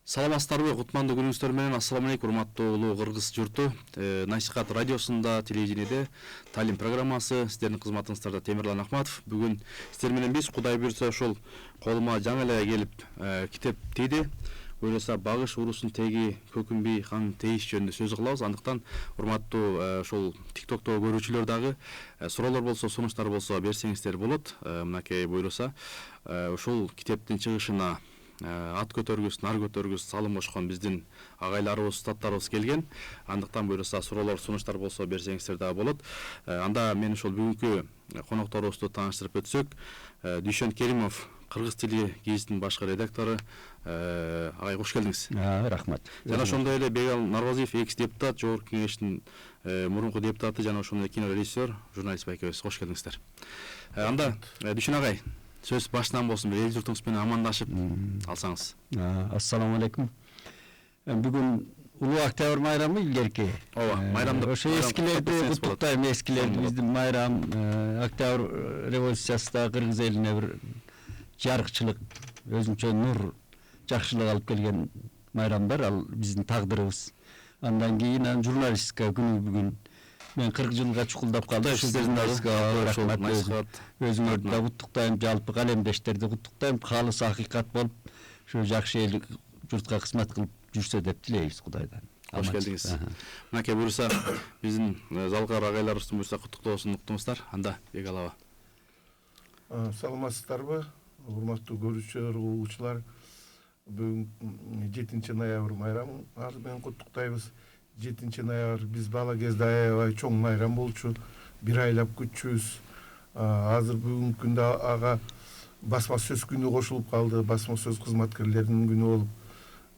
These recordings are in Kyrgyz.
Саламатсыздарбы, кутмандуу күнүңүздөр менен. Ассаламу алейкум, урматтуу улуу кыргыз журту. Насихат радиосунда, телевидениеде Талим программасы, сиздердин кызматыңыздарда Темирлан Ахматов. Бүгүн сиздер менен биз, Кудай буйрса, ошол колума жаңы эле келип китеп тийди. Буйрса багыш урусун теги көкүнбөй хан теиш жөнүндө сөз кылабыз. Андыктан урматтуу ошол TikTokто көрүүчүлөр дагы суроолор болсо, сунуштар болсо берсеңиздер болот. Мынакей буйрса ошол китептин чыгышына ат көтөргүс, нар көтөргүс, салым кошкон биздин агайларыбыз, устаттарыбыз келген. Андыктан буйрса суроолор, сунуштар болсо берсеңиздер дагы болот. Анда мен ошол бүгүнкү конокторубузду тааныштырып өтсөк, Дүйшөн Керимов, кыргыз тили гезитинин башкы редактору. Агай, кош келдиңиз. Рахмат. Жана ошондой эле Бегал Нарбазиев, экс-депутат, Жогорку Кеңештин мурунку депутаты, жана ошондой кинорежиссер, журналист байкебиз. Кош келдиңиздер. Анда Дүйшөн агай, сөз башынан болсын, бир эл журтуңуз менен амандашып алсаңыз. Ассаламу алейкум. Бүгүн улуу октябрь майрамы илгерки. Ооба, майрамды ошо эскилерди куттуктайм, эскилерди. Биздин майрам октябрь революциясында кыргыз элине бир жарыкчылык, өзүнчө нур, жакшылык алып келген майрамдар, ал биздин тагдырыбыз. Андан кийин журналистика күнү бүгүн. Мен 40 жылга чукулдап калдым. Өзүңөрдү да куттуктайм, жалпы калемдештерди куттуктайм. Калыс акыйкат болуп, ушу жакшы эл журтка кызмат кылып жүрсө деп тилейбиз Кудайдан. Кош келдиңиз. Мынакей буйрса биздин залкар агайларыбыздын буйрса куттуктоосун уктуңуздар. Анда Бегал аба. Саламатсыздарбы, урматтуу көрүүчүлөр, угуучулар. Бүгүн 7 ноябрь майрамы менен куттуктайбыз. 7 ноябрь биз бала кезде аябай чоң майрам болчу, бир айлап күтчүбүз. Азыр бүгүнкү күндө ага басма сөз күнү кошулуп калды, басма сөз кызматкерлеринин күнү болуп.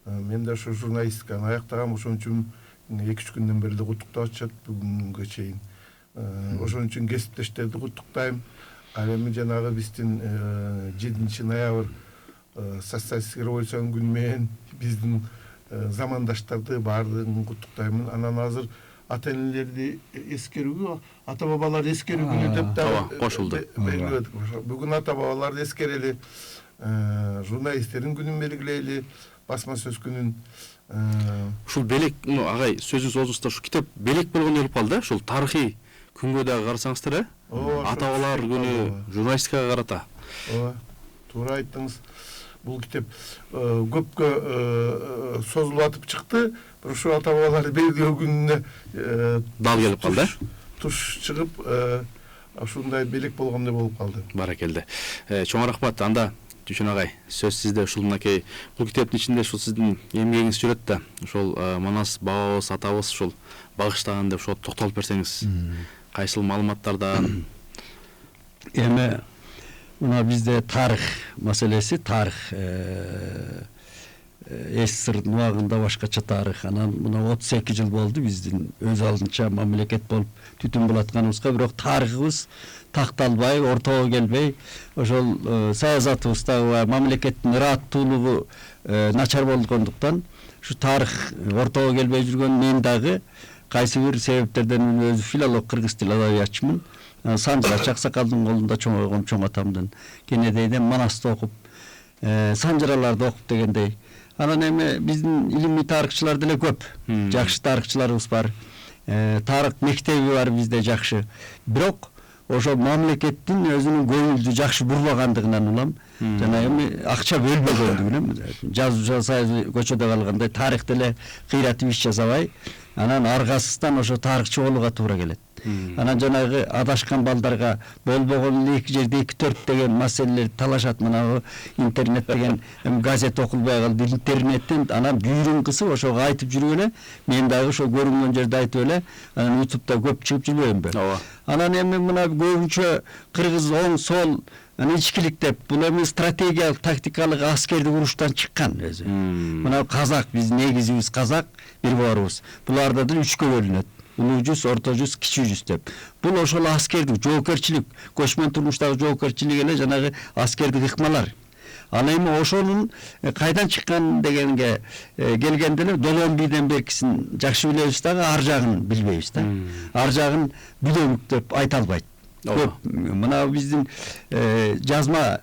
Мен да ошо журналистиканы аяктагам, ошон үчүн 2-3 күндөн бери куттуктап атышат бүгүнгө чейин. Ошон үчүн кесиптештерди куттуктайм. Ал эми жанагы биздин 7 ноябрь социалисттик революциянын күнү менен биздин замандаштарды баардыгын куттуктаймын. Анан азыр ата-энелерди эскерүүгө, ата-бабалар эскерүү күнү деп да кошулду. Бүгүн ата-бабаларды эскерели, журналисттердин күнүн белгилейли, басма сөз күнүн. Ушул белек, агай, сөзүңүз оозуңузда ушу китеп белек болгондой болуп калды, ушул тарыхый күнгө дагы карасаңыздар, ата-бабалар күнү журналистикага карата. Ооба, туура айттыңыз. Бул китеп көпкө созулуп атып чыкты. Бирок ушу ата-бабаларды белгилөө күнүнө дал келип калды. Туш чыгып, ушундай белек болгондой болуп калды. Баракелде. Чоң рахмат. Анда Дүйшөн агай, сөз сизде. Ушул мынакей бул китептин ичинде ушул сиздин эмгегиңиз жүрөт да, ошол манас бабабыз, атабыз ушул багыштаган деп ошо токтолуп берсеңиз, кайсыл маалыматтардан? Эми мына бизде тарых маселеси, тарых СССРдын убагында башкача тарых. Анан мына 32 жыл болду биздин өз алдынча мамлекет болуп түтүн булатканыбызга, бирок тарыхыбыз такталбай, ортого келбей, ошол саясатыбыз дагы мамлекеттин ырааттуулугу начар болгондуктан, ушу тарых ортого келбей жүргөн. Мен дагы кайсы бир себептерден өзү филолог, кыргыз тил адабиятчымын. Санжырач Аксакалдын колунда чоңойгом, чоң атамдын кенедейден манасты окуп, санжыраларды окуп дегендей. Анан эми биздин илимий тарыхчылар деле көп, жакшы тарыхчыларыбыз бар. Тарых мектеби бар бизде жакшы. Бирок ошо мамлекеттин өзүнүн көңүлдү жакшы бурбагандыгынан улам, жана эми акча бөлбөгөндүгүнөн, жазуу союзу көчөдө калгандай, тарых деле кыйратып иш жасабай, анан аргасыздан ошо тарыхчы болууга туура келет. Анан жанагы адашкан балдарга болбогон эле 2 жерде 2-4 деген маселелер талашат. Мына интернет деген газет окулбай калды, интернеттен анан бүйүрүн кысып ошого айтып жүрүп эле, мен дагы ошо көрүнгөн жерде айтып эле, анан YouTube'да көп чыгып жүрбөймбү. Анан эми мына көбүнчө кыргыз оң сол ичкилик деп, бул эми стратегиялык, тактикалык аскердик уруштан чыккан өзү. Мына казак, биздин негизибиз казак, бир баарыбыз. Буларда да 3кө бөлүнөт. Улуу жүз, орто жүз, кичүү жүз деп. Бул ошол аскердик, жоокерчилик, көчмөн турмуштагы жоокерчилик эле жанагы аскердик ыкмалар. Ал эми ошонун кайдан чыккан дегенге келгенде эле Долон бийден беркисин жакшы билебиз дагы, ар жагын билбейбиз да. Ар жагын билөмүк деп айта албайт. Көп мына биздин жазма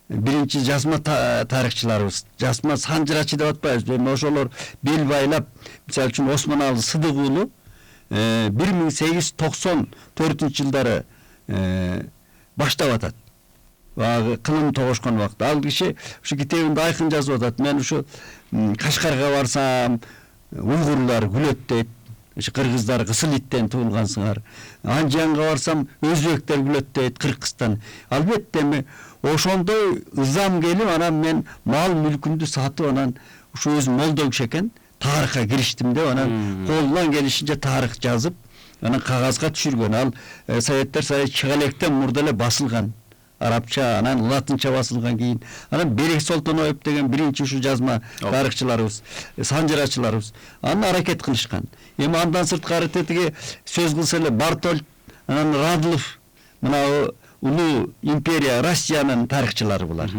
биринчи жазма тарыхчыларыбыз, жазма санжырачы деп атпайбыз. Эми ошолор бел байлап, мисалы үчүн Осмоналы Сыдык уулу 1894 жылдары баштап атат. Багы кылым тогошкон убакта ал киши ушу китебинде айкын жазып атат. Мен ушу Кашкарга барсам, уйгурлар күлөт дейт. Ушу кыргыздар кысыл иттен туулгансыңар. Анжанга барсам, өзбектер күлөт дейт, Кыргызстан. Албетте эми ошондой ызам келип, анан мен мал мүлкүмдү сатып, анан ушу өзүм молдо киши экен, тарыхка кириштим деп, анан колунан келишинче тарых жазып, анан кагазга түшүргөн. Ал Советтер Союзу чыгалектен мурда эле басылган. Арабча, анан латынча басылган кийин. Анан Берек Солтоноев деген биринчи ушу жазма тарыхчыларыбыз, санжырачыларыбыз анан аракет кылышкан. Эми андан сырткары тетиги сөз кылса эле Бартольд, анан Радлов, мына улуу империя Россиянын тарыхчылары булар.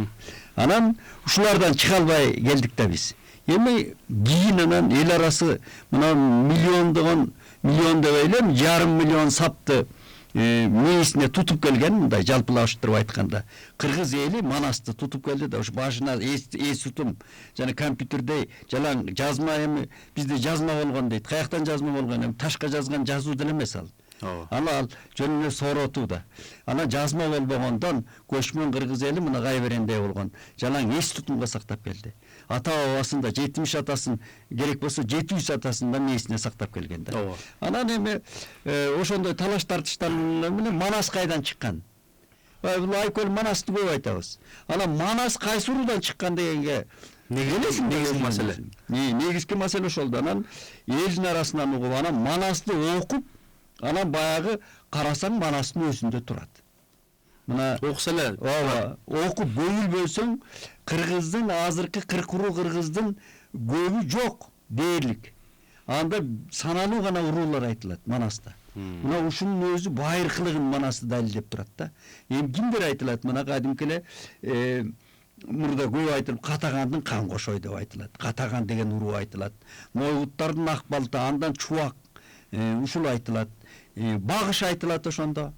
Анан ушулардан чыга албай келдик да биз. Эми кийин анан эл арасы мына миллион деп элем, жарым миллион сапты мээсине тутуп келген, мындай жалпылаштырып айтканда. Кыргыз эли Манасты тутуп келди да, ушу башына эс тутум жана компьютерде жалаң жазма, эми бизде жазма болгон дейт. Каяктан жазма болгон? Эми ташка жазган жазуу деле эмес ал. Ал жөн эле сооротуу да. Анан жазма болбогондон көчмөн кыргыз эли мына кайберендей болгон. Жалаң эс тутумга сактап келди. Ата бабасында 70 атасын, керек болсо 700 атасын да мээсине сактап келген да. Анан эми ошондой талаш тартыштар менен Манас кайдан чыккан? Бул Айкөл Манасты көп айтабыз. Анан Манас кайсы уруудан чыккан дегенге негизги маселе. Негизги маселе ошол да. Анан элдин арасынан угуп, анан Манасты окуп, анан баягы карасаң Манастын өзүндө турат. Мына окуса эле, окуп көйүлбөсөң, кыргыздын азыркы 40 уруу кыргыздын көбү жок дээрлик. Анда саналуу гана уруулар айтылат Манаста. Мына ушунун өзү байыркылыгын Манасты далилдеп турат да. Эми кимдер айтылат? Мына кадимки эле мурда көп айтылып, Катагандын кан кошой деп айтылат. Катаган деген уруу айтылат. Нойлуктардын Акбалты, андан Чубак ушул айтылат. Багыш айтылат ошондо.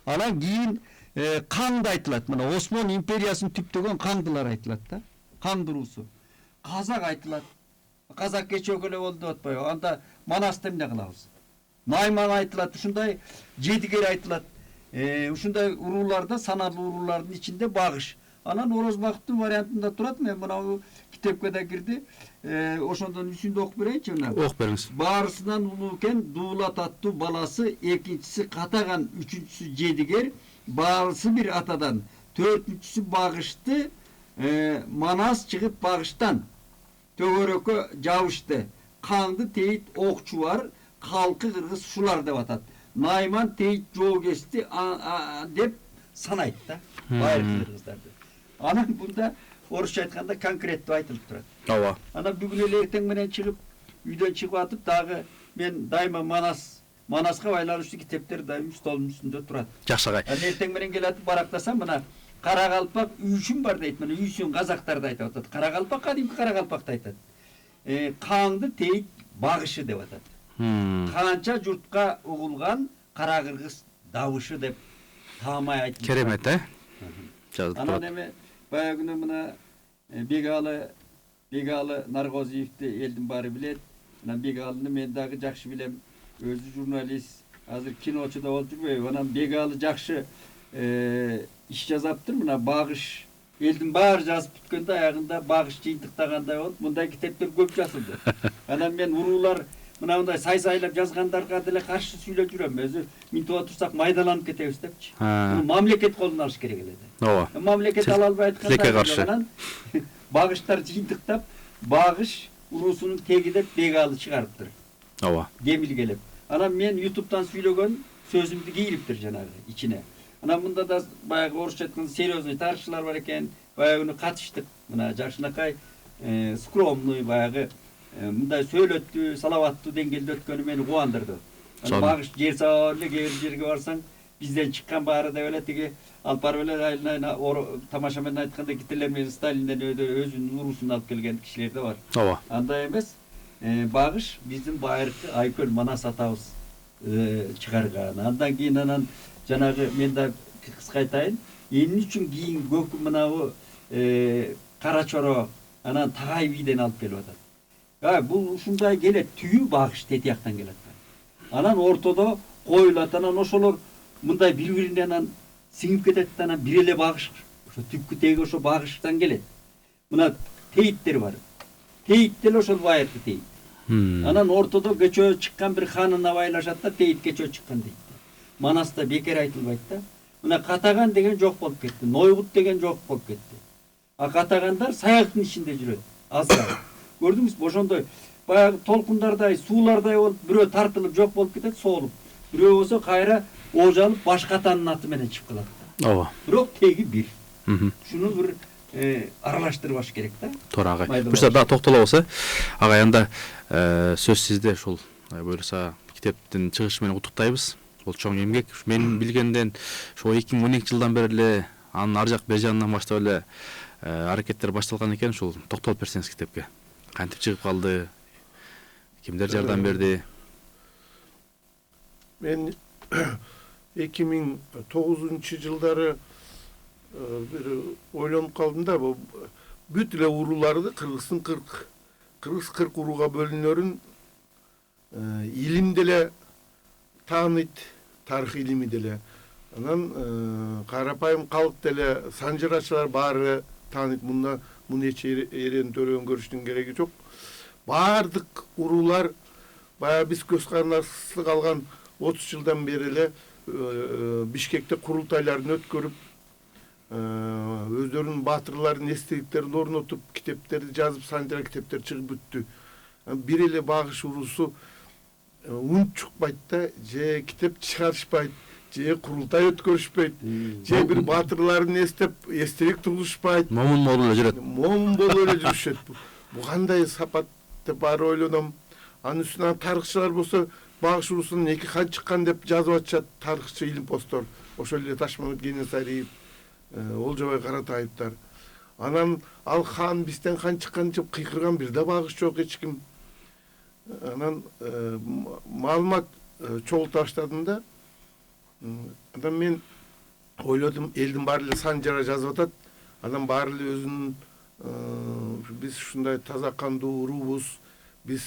Анан кийин Каңды айтылат. Мына Осмон империясын түптөгөн Каңдылар айтылат да. Каңды уруусу. Казак айтылат. Казак кечөөгө эле болду деп атпайбы? Анда Манасты эмне кылабыз? Найман айтылат, ушундай Жедигер айтылат. Ушундай урууларда, саналуу уруулардын ичинде Багыш. Анан Орозбактын вариантында турат. Мен мына китепке да кирди. Ошондон үчүндө окуп берейинчи мына. Окуп бериңиз. Баарысынан улуу экен, Дуулат аттуу баласы, экинчиси Катаган, үчүнчүсү Жедигер, баарысы бир атадан, төртүнчүсү Багышты, Манас чыгып Багыштан төгөрөккө жабышты. Каңды тейит окчу бар, калкы кыргыз ушулар деп атат. Найман тейит жол кести деп санайт да. Байыркы кыргыздарды. Анан бунда орусча айтканда конкреттүү айтылып турат. Ооба. Анан бүгүн эле эртең менен чыгып, үйдөн чыгып атып, дагы мен дайыма Манаска байланыштуу китептер дайым столдун үстүндө турат. Жакшы агай. Анан эртең менен келатып барактасам, мына Карагалпак үйшүн бар дейт. Мына үйшүн казактарды айтып атат. Карагалпак кадимки Карагалпакты айтат. Каңды тейит Багышы деп атат. Канча журтка угулган кара кыргыз дабышы деп таамай айтып. Керемет, жазып турат. Анан эми баягы мына Бегалы Наргозиевди элдин баары билет. Анан Бегалыны мен дагы жакшы билем. Өзү журналист, азыр киночу да болуп жүрбөйбү. Анан Бегалы жакшы иш жазаптыр. Мына Багыш элдин баары жазып бүткөндө аягында Багыш жыйынтыктагандай болуп, мындай китептер көп жазылды. Анан мен уруулар мындай сай-сайлап жазгандарга деле каршы сүйлөп жүрөм. Өзү минтип отурсак майдаланып кетебиз депчи. Муну мамлекет колуна алыш керек эле. Ооба. Мамлекет ала албай атканда анан Багыштар жыйынтыктап, Багыш уруусунун теги деп Бегалы чыгарыптыр. Ооба. Демилгелеп. Анан мен YouTube'дан сүйлөгөн сөзүмдү кийириптир жанагы ичине. Анан мында да баягы орусча айтканда серьезный тарыхчылар бар экен. Баягы катыштык. Мына жакшынакай скромный баягы мындай сөйлөттү, салаваттуу деңгээлде өткөнү мени кубандырды. Анан Багыш жер сабап эле кээ бир жерге барсаң, бизден чыккан баары деп эле тиги алып барып эле айылына тамаша менен айтканда Гитлер менен Сталинден өзүнүн уруусун алып келген кишилер да бар. Ооба. Андай эмес. Багыш биздин байыркы Айкөл Манас атабыз чыгарган. Андан кийин анан жанагы мен да кыска айтайын. Эмне үчүн кийин көк мынабу кара чоро анан тагай бийден алып келип атат. Бул ушундай келет, түйүү багыш тетияктан келет. Анан ортодо коюлат, анан ошолор мындай бири-бирине анан сиңип кетет, анан бир эле багыш, ошо түпкү теги ошо багыштан келет. Мына тейиттер бар. Тейит деле ошол байыркы тейит. Анан ортодо көчө чыккан бир ханына байлашат да, тейит көчө чыккан дейт. Манаста бекер айтылбайт да. Мына катаган деген жок болуп кетти, нойгут деген жок болуп кетти. Катагандар саягыктын ичинде жүрөт, азгай. Көрдүңүзбү, ошондой баягы толкундардай, суулардай болуп, бирөө тартылып жок болуп кетет, соолуп. Бирөө болсо кайра оожалып баш катанын аты менен чыгып калат. Ооба. Бирок теги бир. Шуну бир аралаштырбаш керек да. Туура агай. Буюрса да токтолобуз, агай, анда сөз сизде. Ушул буюрса китептин чыгышы менен куттуктайбыз. Бул чоң эмгек. Мен билгенден ошо 2012 жылдан бери эле анын ар жак бер жагынан баштап эле аракеттер башталган экен. Ушул токтолуп берсеңиз китепке. Кантип чыгып калды? Кимдер жардам берди? Мен 2009-жылдары бир ойлонуп калдым да, бул бүт эле урууларды кыргыздын 40 урууга бөлүнөрүн илим деле тааныйт, тарых илими деле. Анан карапайым калк деле, санжырачылар баары тааныйт. Муну эч эрен төрөн көрүштүн кереги жок. Баардык уруулар баягы биз көз карандысыз калган 30 жылдан бери эле Бишкекте курултайларын өткөрүп, өздөрүнүн баатырларынын эстеликтерин орнотуп, китептерди жазып, санжыра китептер чыгып бүттү. Бир эле багыш уруусу үн чукпайт да, же китеп чыгарышпайт, же курултай өткөрүшпөйт, же бир баатырларын эстеп, эстелик тургузушпайт. Момун болуп эле жүрөт. Момун болуп эле жүрүшөт. Бул кандай сапат деп баары ойлоном. Анын үстүнө тарыхчылар болсо багыш уруусунун 2 хан чыккан деп жазып атышат тарыхчы илимпоздор. Ошол эле Ташмамет Кенесариев, Олжобай Каратаевтар. Анан ал хан бизден хан чыккан деп кыйкырган бир да багыш жок эч ким. Анан маалымат чогулта баштадым да. Анан мен ойлодум, элдин баары эле санжара жазып атат. Анан баары эле өзүнүн биз ушундай таза кандуу уруубуз, биз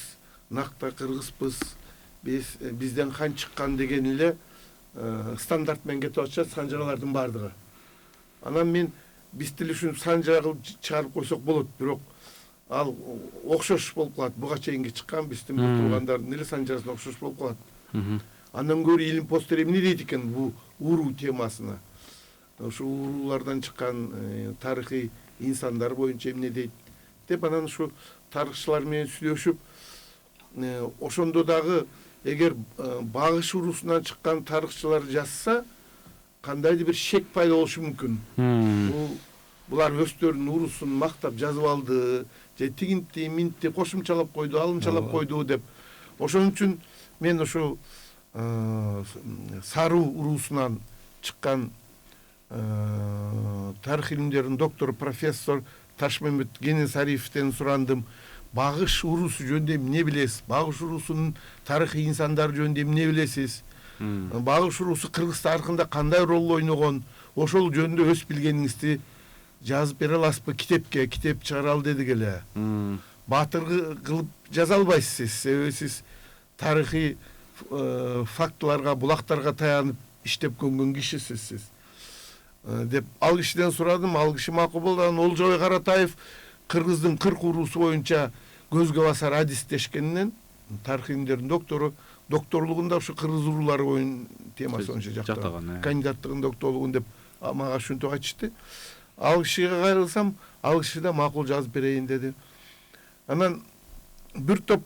накта кыргызбыз, бизден хан чыккан деген эле стандарт менен кетип атышат санжаралардын баардыгы. Анан мен биз деле ушуну санжара кылып чыгарып койсок болот, бирок ал окшош болуп калат. Буга чейинки чыккан биздин туугандардын эле санжарасына окшош болуп калат. Андан көрө илимпоздор эмне дейт экен бул уруу темасына? Ушу уруулардан чыккан тарыхый инсандар боюнча эмне дейт деп, анан ушу тарыхчылар менен сүйлөшүп, ошондо дагы эгер багыш уруусунан чыккан тарыхчылар жазса, кандайдыр бир шек пайда болушу мүмкүн. Булар өздөрүнүн уруусун мактап жазып алды, же тигинти, минти кошумчалап койду, алымчалап койду деп. Ошон үчүн мен ошо Саруу уруусунан чыккан тарых илимдеринин доктору профессор Ташмамет Кенесариевден сурандым. Багыш уруусу жөнүндө эмне билесиз? Багыш уруусунун тарыхый инсандары жөнүндө эмне билесиз? Багыш уруусу Кыргыз тарыхында кандай рол ойногон? Ошол жөнүндө өз билгениңизди жазып бере аласызбы китепке? Китеп чыгаралы дедик эле. Баатыр кылып жаза албайсыз, себеби сиз тарыхый фактыларга, булактарга таянып иштеп көнгөн кишисиз сиз. Деп ал кишиден сурадым, ал киши макул болду. Анан Олжобай Каратаев Кыргыздын 40 уруусу боюнча көзгө басар адистешкенинен, тарых илимдеринин доктору, докторлугунда ушу кыргыз уруулары боюнча темасы боюнча жактаган, кандидаттыгын докторлугун деп мага ушинтип айтышты. Ал кишиге кайрылсам, ал киши да макул жазып берейин деди. Анан бир топ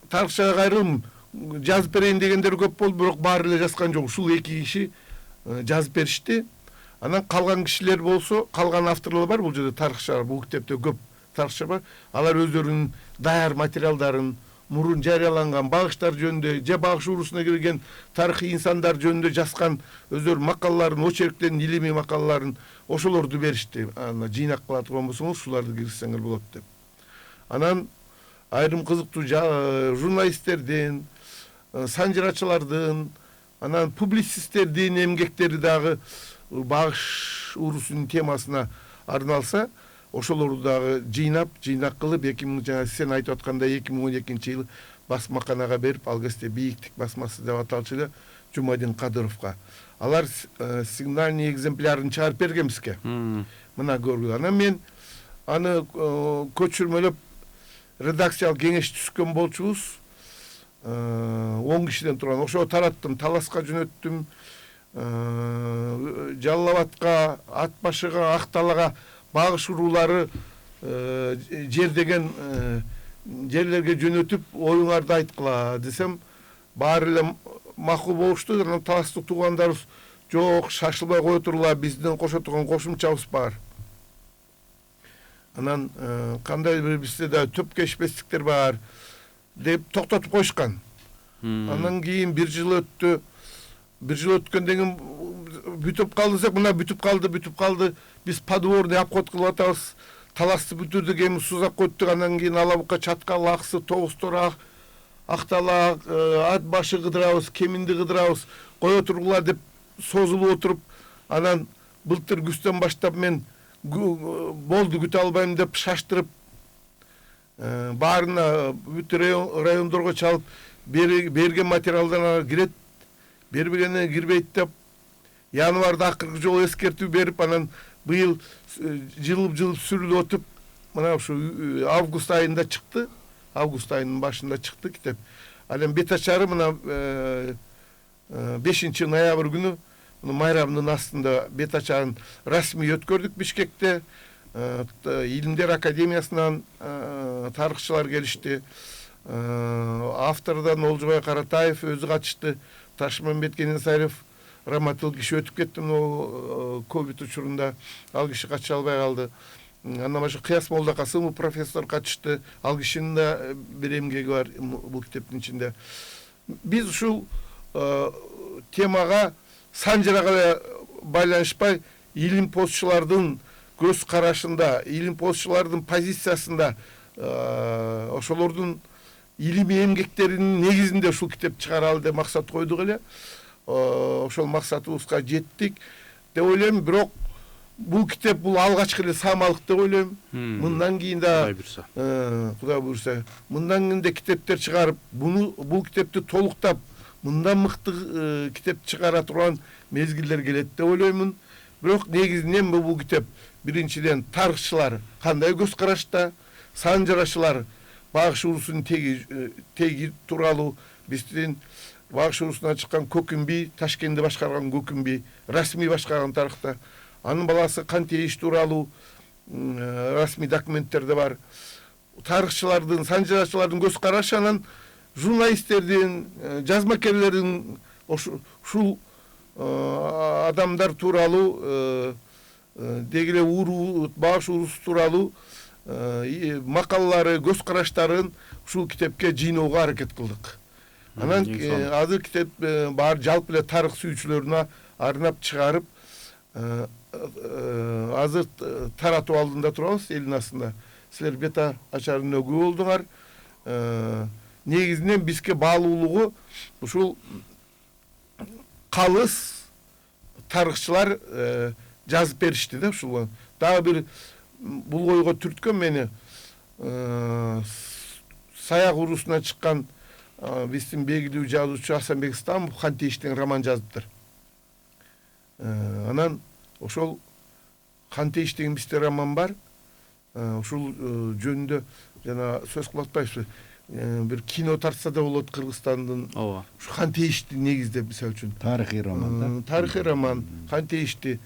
тарыхчыга кайрылдым, жазып берейин дегендер көп болду, бирок баары эле жазган жок. Ушул 2 киши жазып беришти. Анан калган кишилер болсо, калган авторлор бар, бул жерде тарыхчылар, бул китепте көп тарыхчы бар. Алар өздөрүнүн даяр материалдарын, мурун жарыяланган багыштар жөнүндө, же багыш уруусуна кирген тарыхый инсандар жөнүндө жазган өздөрүнүн макалаларын, очерктерин, илимий макалаларын ошолорду беришти. Аны жыйнак кыла турган болсоңуз, ушуларды киргизсеңер болот деп. Анан айрым кызыктуу журналисттердин, санжырачылардын, анан публицисттердин эмгектери дагы багыш уруусунун темасына арналса, ошолорду дагы жыйнак кылып 2000 жана сен айтып аткандай 2012-жылы басмаканага берип, ал кезде бийиктик басмасы деп аталчу эле Жумадин Кадыровго. Алар сигнальный экземплярын чыгарып берген бизге. Мына көргүлөр. Анан мен аны көчүрмөлөп редакциялык кеңеш түзгөн болчубуз. 10 кишиден турган. Ошо тараттым, Таласка жөнөттүм, Жалал Абадка, Ат башыга, Акталага багыш уруулары жерлерге жөнөтүп, оюңарды айткыла десем, баары эле макул болушту. Анан таластык туугандарыбыз жок, шашылбай кое тургула, биздин кошо турган кошумчабыз бар. Анан кандай бир бизде да төпкешпестиктер бар деп токтотуп коюшкан. Анан кийин 1 жыл өттү. 1 жыл өткөндөн кийин бүтүп калды десек, мына бүтүп калды. Биз подворный обход кылып атабыз. Таласты бүтүрдүк, эми Сузак өттүк, анан кийин Алабукка, Чаткал, Аксы, Тогустор, Актала, Ат башы кыдырабыз, Кеминди кыдырабыз, кое тургула деп созулуп отуруп, анан былтыр күздөн баштап мен болду күтө албайм деп шаштырып, баарына бүт райондорго чалып берген материалдар кирет, бербегене кирбейт деп январда акыркы жолу эскертүү берип, анан быйыл жылып сүрүлүп өтүп, мына ушу август айында чыкты. Август айынын башында чыкты китеп. Анан бет ачары мына 5 ноябрь күнү майрамдын астында бет ачарын расмий өткөрдүк Бишкекте. Илимдер академиясынан тарыхчылар келишти. Автордан Олжобай Каратаев өзү катышты. Ташмамбет Кенесарев, Раматыл киши өтүп кетти ковид учурунда. Ал киши кача албай калды. Андан башка Кыяс Молда Касымов профессор катышты. Ал кишинин да бир эмгеги бар бул китептин ичинде. Биз ушул темага санжырага байланышпай илим постчулардын көз карашында, илим постчулардын позициясында, ошолордун илимий эмгектеринин негизинде ушул китеп чыгаралы деп максат койдук эле. Ошол максатыбызга жеттик деп ойлойм. Бирок бул китеп бул алгачкы эле самалык деп ойлойм. Мындан кийин да Кудай буйрса, мындан кийин да китептер чыгарып, бул китепти толуктап, мындан мыкты китеп чыгара турган мезгилдер келет деп ойлоймун. Бирок негизинен бул китеп биринчиден тарыхчылар кандай көз карашта, санжырачылар багыш уруусунун теги тууралуу, биздин багыш уруусунан чыккан Көкүмби, Ташкентти башкарган Көкүмби, расмий башкарган тарыхта, анын баласы Кантейиш тууралуу расмий документтер да бар. Тарыхчылардын, санжырачылардын көз карашы, анан журналисттердин, жазмакерлердин ушул адамдар тууралуу дегеле багыш уруусу тууралуу макалалары, көз караштарын ушул китепке жыйноого аракет кылдык. Анан азыр китеп бар жалпы эле тарых сүйүүчүлөрүнө арнап чыгарып, азыр таратуу алдында турабыз элдин астында. Силер бет ачарына күбө болдуңар. Негизинен бизге баалуулугу ушул калыс тарыхчылар жазып беришти да ушул. Дагы бир бул ойго түрткөн мени Саяк уруусунан чыккан биздин белгилүү жазуучу Асанбек Стамов Хантейиштен роман жазыптыр. Анан ошол Хантейиш деген бизде роман бар. Ушул жөнүндө жана сөз кылып атпайбызбы? Бир кино тартса да болот Кыргызстандын. Ооба. Ушу Хантейишти негиздеп мисалы үчүн. Тарыхый роман да. Тарыхый роман Хантейишти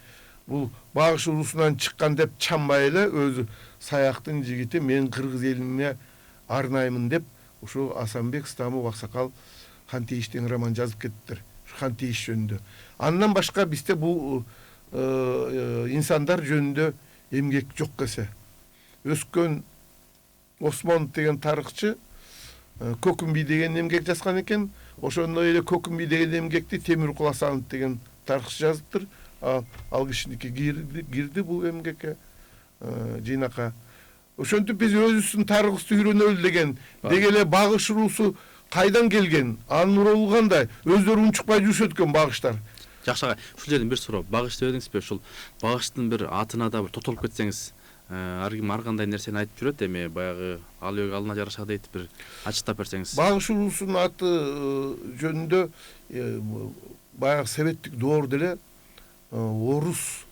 бул багыш уруусунан чыккан деп чамбай эле өзү Саяктын жигити мен кыргыз элине арнаймын деп ушу Асанбек Стамов аксакал Хантейиштен роман жазып кеттиптир. Хантейиш жөнүндө. Андан башка бизде бул инсандар жөнүндө эмгек жок кесе. Өскөн Осмонов деген тарыхчы Көкүмби деген эмгек жазган экен. Ошондой эле Көкүмби деген эмгекти Темир Куласанов деген тарыхчы жазыптыр. Ал кишиники кирди бул эмгекке жыйнакка. Ошентип биз өзүбүздүн тарыхыбызды үйрөнөлү деген. Дегеле багыш уруусу кайдан келген, анын урулу кандай, өздөрү унчукпай жүрүшөт экен багыштар. Жакшы агай, ушул жерден бир суроо. Багыш деп едиңизби? Ушул багыштын бир атына да бир тотолуп кетсеңиз, ар ким ар кандай нерсени айтып жүрөт, эми баягы алыбек алына жараша дейт, бир ачыктап берсеңиз. Багыш уруусунун аты жөнүндө баягы советтик доор деле орус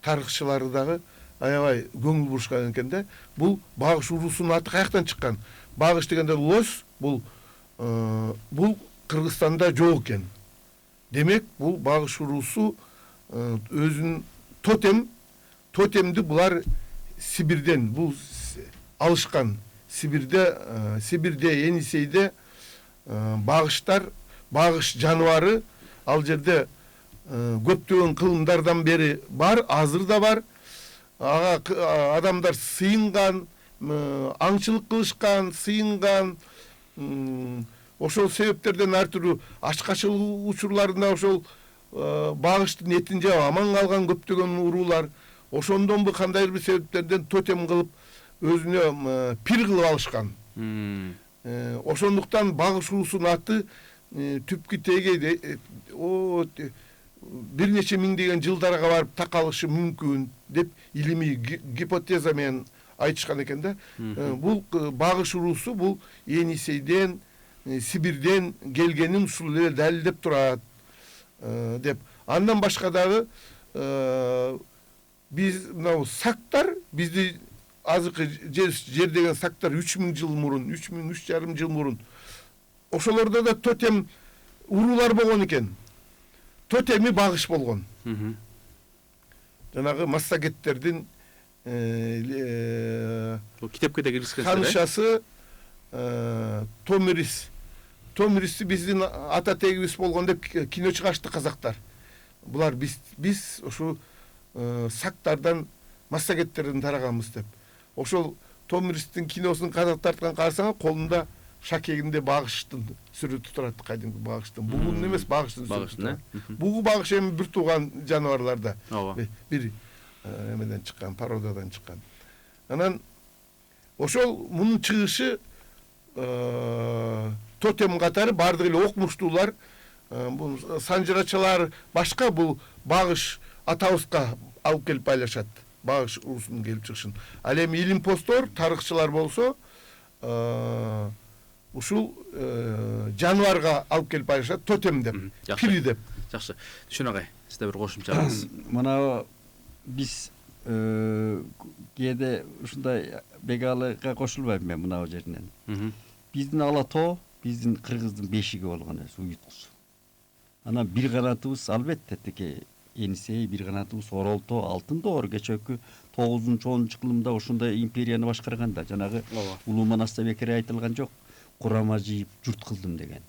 тарыхчылары дагы аябай көңүл бурушкан экен да. Бул багыш уруусунун аты каяктан чыккан? Багыш дегенде лось, бул Кыргызстанда жок экен. Демек, бул багыш уруусу өзүнүн тотемди булар Сибирден алышкан. Сибирде Енисейде багыштар, багыш жаныбары ал жерде көптөгөн кылымдардан бери бар, азыр да бар. Ага адамдар сыйынган, аңчылык кылышкан, сыйынган. Ошол себептерден ар түрдүү ачкачылык учурларында ошол багыштын этин жеп аман калган көптөгөн уруулар ошондон кандайдыр бир себептерден тотем кылып өзүнө пир кылып алышкан. Ошондуктан багыш уруусунун аты түпкү теги бир нече миңдеген жылдарга барып такалышы мүмкүн деп илимий гипотеза менен айтышкан экен да. Бул багыш уруусу бул Енисейден, Сибирден келгенин ушул эле далилдеп турат деп. Андан башка дагы биз мынау сактар, бизди азыркы жер деген сактар 3000 жыл мурун, 3,5 жыл мурун ошолордо да тотем уруулар болгон экен. Тотеми багыш болгон. Жанагы массагеттердин Бул китепке да киргизген. Ханышасы Томиристи биздин ата тегибиз болгон деп кино чыгашты казактар. Булар биз ошо сактардан массагеттерден тараганбыз деп. Ошол Томиристин киносун казактардан карасаң, колунда шакегинде багыштын сүрөтү турат, кайдымкы багыштын. Бугунун эмес, багыштын сүрөтү. Бугу багыш эми бир тууган жаныбарларда. Бир эмеден чыккан, пародадан чыккан. Анан ошол мунун чыгышы тотем катары бардык эле окмуштуулар, бул санжырачылар башка бул багыш атабызга алып келип байлашат. Багыш уруусунун келип чыгышын. Ал эми илим посттор, тарыхчылар болсо, ушул жаныбарга алып келип байлашат, тотем деп, пири деп. Жакшы. Түшүн агай, сизде бир кошумчаңыз. Мына биз кээде ушундай бегалыга кошулбайм мен мына жеринен. Биздин ала тоо, биздин кыргыздын бешиги болгон өзү уюткусу. Анан бир канатыбыз албетте тике Енисей, бир канатыбыз Орол тоо, Алтын доор кечээкү 9-10 кылымда ушундай империяны башкарганда жанагы Улуу Манаста бекер айтылган жок, курама жыйып журт кылдым деген.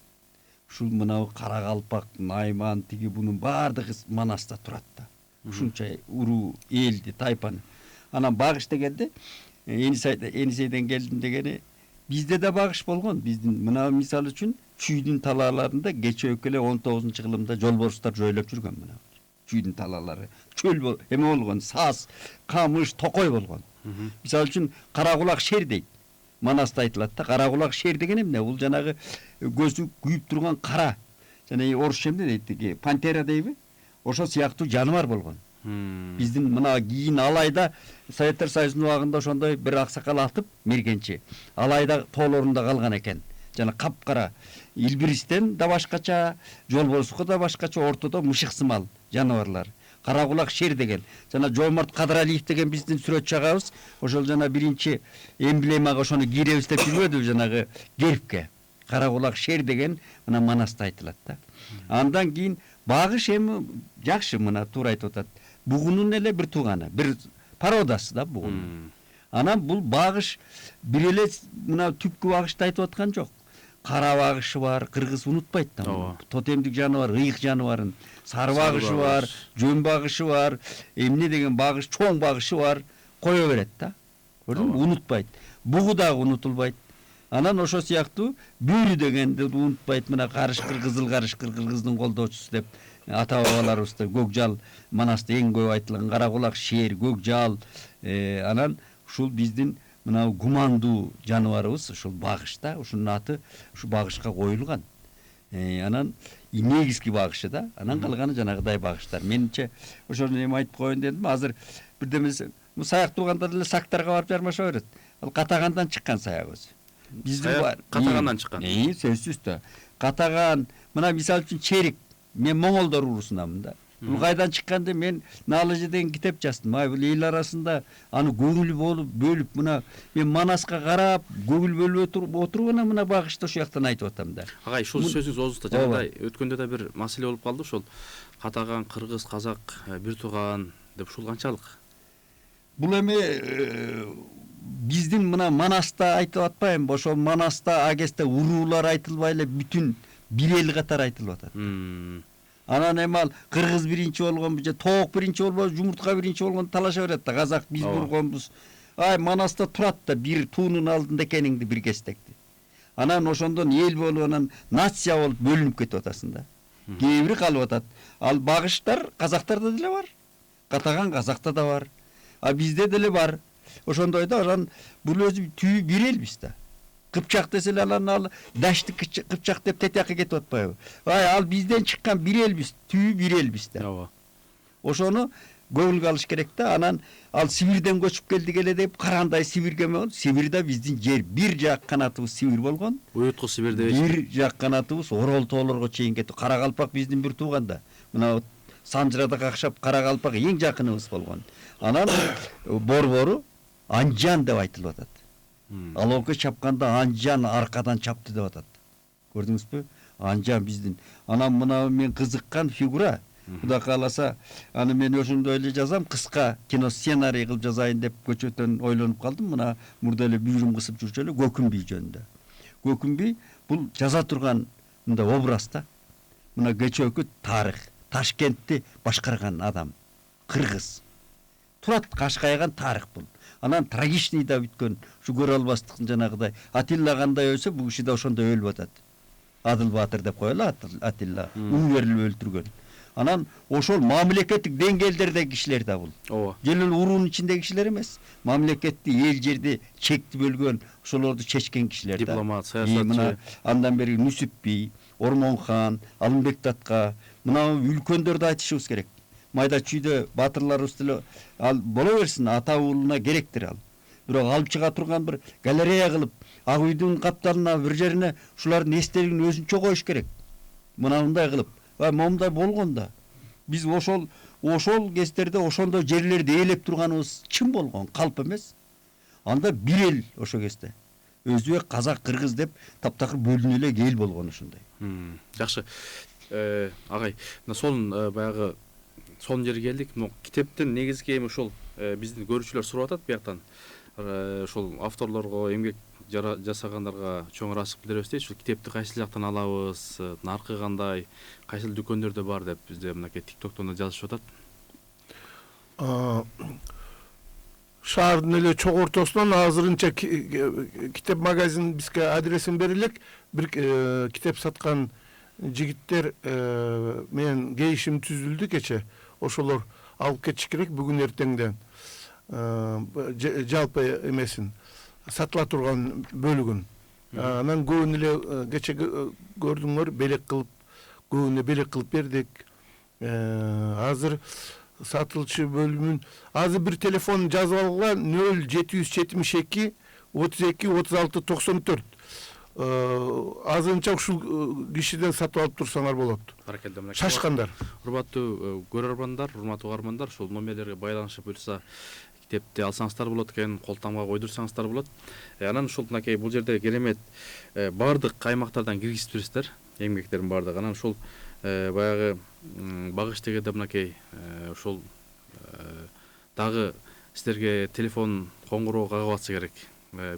Ушул мына Кара Калпак, Найман тиги бунун баардыгы Манаста турат да. Ушунча уруу элди, тайпаны. Анан багыш дегенде Енисейден келдим дегени бизде да багыш болгон. Биздин мына мисал үчүн Чүйдүн талааларында кечээкү эле 19 кылымда жолборустар жойлоп жүргөн мына. Чүйдүн талаалары чөл эме болгон, саз, камыш, токой болгон. Мисал үчүн Каракулак шер дейт. Манаста айтылат да, Каракулак шер деген эмне? Бул жанагы көзү күйүп турган кара. Жана орусча эмне дейт тиги? Пантера дейби? Ошо сыяктуу жаныбар болгон. Биздин мына кийин Алайда Советтер Союзунун убагында ошондой бир аксакал атып, мергенчи. Алайда тоолорунда калган экен. Жана капкара Илбиристен да башкача, жолборуско да башкача, ортодо мышык сымал жаныбарлар. Каракулак шер деген. Жана Жомарт Кадыралиев деген биздин сүрөтчү агабыз, ошол жана биринчи эмблемага ошону кийребиз деп жүрбөдү жанагы гербке. Каракулак шер деген мына Манаста айтылат да. Андан кийин багыш эми жакшы мына туура айтып атат. Бугунун эле бир тууганы, бир пародасы да бугун. Анан бул багыш бир эле мына түпкү багышты айтып аткан жок. Кара багышы бар, кыргыз унутпайт да. Тотемдик жаныбар, ыйык жаныбарын, сары багышы бар, жөн багышы бар, эмне деген багыш, чоң багышы бар, кое берет да. Көрдүңбү? Унутпайт. Бугу да унутулбайт. Анан ошо сыяктуу бүүрү дегенди унутпайт. Мына карышкыр, кызыл карышкыр кыргыздын колдоочусу деп ата бабаларыбызда Көкжал Манаста эң көп айтылган Каракулак шер, Көкжал. Анан ушул биздин мына гумандуу жаныбарыбыз ушул багыш да, ушунун аты ушу багышка коюлган. Анан негизги багышы да. Анан калганы жанагыдай багыштар. Менимче ошону эми айтып коеюн дедим. Азыр бирдемесе саяк турганда деле сактарга барып жармаша берет. Ал Катагандан чыккан саяк өзү. Биздин бар. Катагандан чыккан. Сөзсүз да. Катаган, мына мисалы үчүн Черик, мен Моңолдор урусунамын да. Бул кайдан чыкканды мен Налыжы деген китеп жаздым. Бул эл арасында аны көңүл болуп бөлүп, мына мен Манаска карап, көңүл бөлүп отуруп мына багышты ошол жактан айтып атам да. Агай, ушул сөзүңүз озуста жагдай өткөндө да бир маселе болуп калды, ошол Катаган, кыргыз, казак, бир тууган деп ушул канчалык? Бул эми биздин мына Манаста айтып атпайбы, ошол Манаста агесте уруулар айтылбай эле бүтүн бир эл катары айтылып атат. Анан эми ал кыргыз биринчи болгон, же тоок биринчи болбосо, жумуртка биринчи болгон талаша берет да. Казак биз болгонбуз. Манаста турат да бир туунун алдында экениңди бир кестекти. Анан ошондон эл болуп, анан нация болуп бөлүнүп кетип атасың да. Кээ бири калып атат. Ал багыштар казактарда деле бар. Катаган казакта да бар. Бизде деле бар. Ошондой да, анан бул өзү түйү бир элбиз да. Кыпчак деселе ал Дашты Кыпчак деп тетиякка кетип атпайбы? Ал бизден чыккан бир элбиз, түйү бир элбиз да. Ооба. Ошону көңүлгө алыш керек да. Анан ал Сибирден көчүп келдик эле деп карандай Сибирге болгон. Сибирде биздин жер бир жак канатыбыз Сибир болгон. Уютку Сибирде бир жак канатыбыз Орол тоолорго чейин кетти. Каракалпак биздин бир тууганда. Мына Санжырада какшап Каракалпак эң жакыныбыз болгон. Анан борбору Анжан деп айтылып атат. Алоокө чапканда Анжан аркадан чапты деп атат. Көрдүңүзбү? Анжан биздин. Анан мына мен кызыккан фигура. Кудай кааласа, аны мен ошондой эле жазам, кыска кино сценарий кылып жазайын деп көчөтөн ойлонуп калдым. Мына мурда эле бүйүрүм кысып жүрчү эле Көкүм бий жөнүндө. Көкүм бий бул жаза турган мындай образ да. Мына кечөөкү тарых, Ташкентти башкарган адам, кыргыз. Турат Кашкайган тарых бул. Анан трагичный да бүткөн, ушу көрө албастыктын жанагыдай. Атилла кандай өлсө, бул киши да ошондой өлүп атат. Адыл Батыр деп коелу Атилла, уң берилип өлтүргөн. Анан ошол мамлекеттик деңгээлдердеги кишилер да бул. Ооба. Жел эле уруунун ичиндеги кишилер эмес. Мамлекетти, эл жерди чекти бөлгөн, ошолорду чечкен кишилер да. Дипломат, саясатчы. Андан бери Нүсүп бий, Ормонхан, Алымбек Татка, мына үлкөндөрдү айтышыбыз керек. Майда чүйдө батырларыбыз деле ал боло берсин, ата уулуна керектир ал. Бирок алып чыга турган бир галерея кылып, Ак үйдүн капталына бир жерине ушулардын эстелигин өзүнчө коюш керек. Мындай кылып, момундай болгон да. Биз ошол кездерде ошондой жерлерди ээлеп турганыбыз чын болгон, калп эмес. Анда бир эл ошол кезде. Өзбек, казак, кыргыз деп таптакыр бөлүнө эле эл болгон ошондой. Жакшы. Агай, сонун баягы son жерге келдик. Китептин негизги эми ошол биздин көрүүчүлөр сурап атат бияктан. Ошол авторлорго, эмгек жасагандарга чоң ыраазычылык билдиребиз дейт. Ушул китепти кайсы жактан алабыз, наркы кандай, кайсы дүкөндөрдө бар деп бизде мынакей TikToктон да жазышып атат. Шаардын эле чок ортосунан азырынча китеп магазин бизге адресин берилек. Бир китеп саткан жигиттер менен кейишим түзүлдү кече. Ошолор алып кетиш керек бүгүн эртеңден. Жалпы эмесин сатыла турган бөлүгүн. Анан көбүн эле кече көрдүңөр, белек кылып, көбүнө белек кылып бердик. Азыр сатылчы бөлүмүн азыр бир телефон жазып алган 0772 32 36 94. Азырынча ушул кишиден сатып алып турсаңар болот. Шашкандар. Урматтуу көрөрмандар, урматтуу угармандар, ушул номерлерге байланышып буйрса китепти алсаңыздар болот экен, колтамга койдурсаңыздар болот. Анан ушул мынакей бул жерде керемет бардык аймактардан киргизип бересиздер, эмгектердин бардыгы. Анан ушул баягы багыш дегенде мынакей ушул дагы сиздерге телефон коңгуроо кагып атса керек.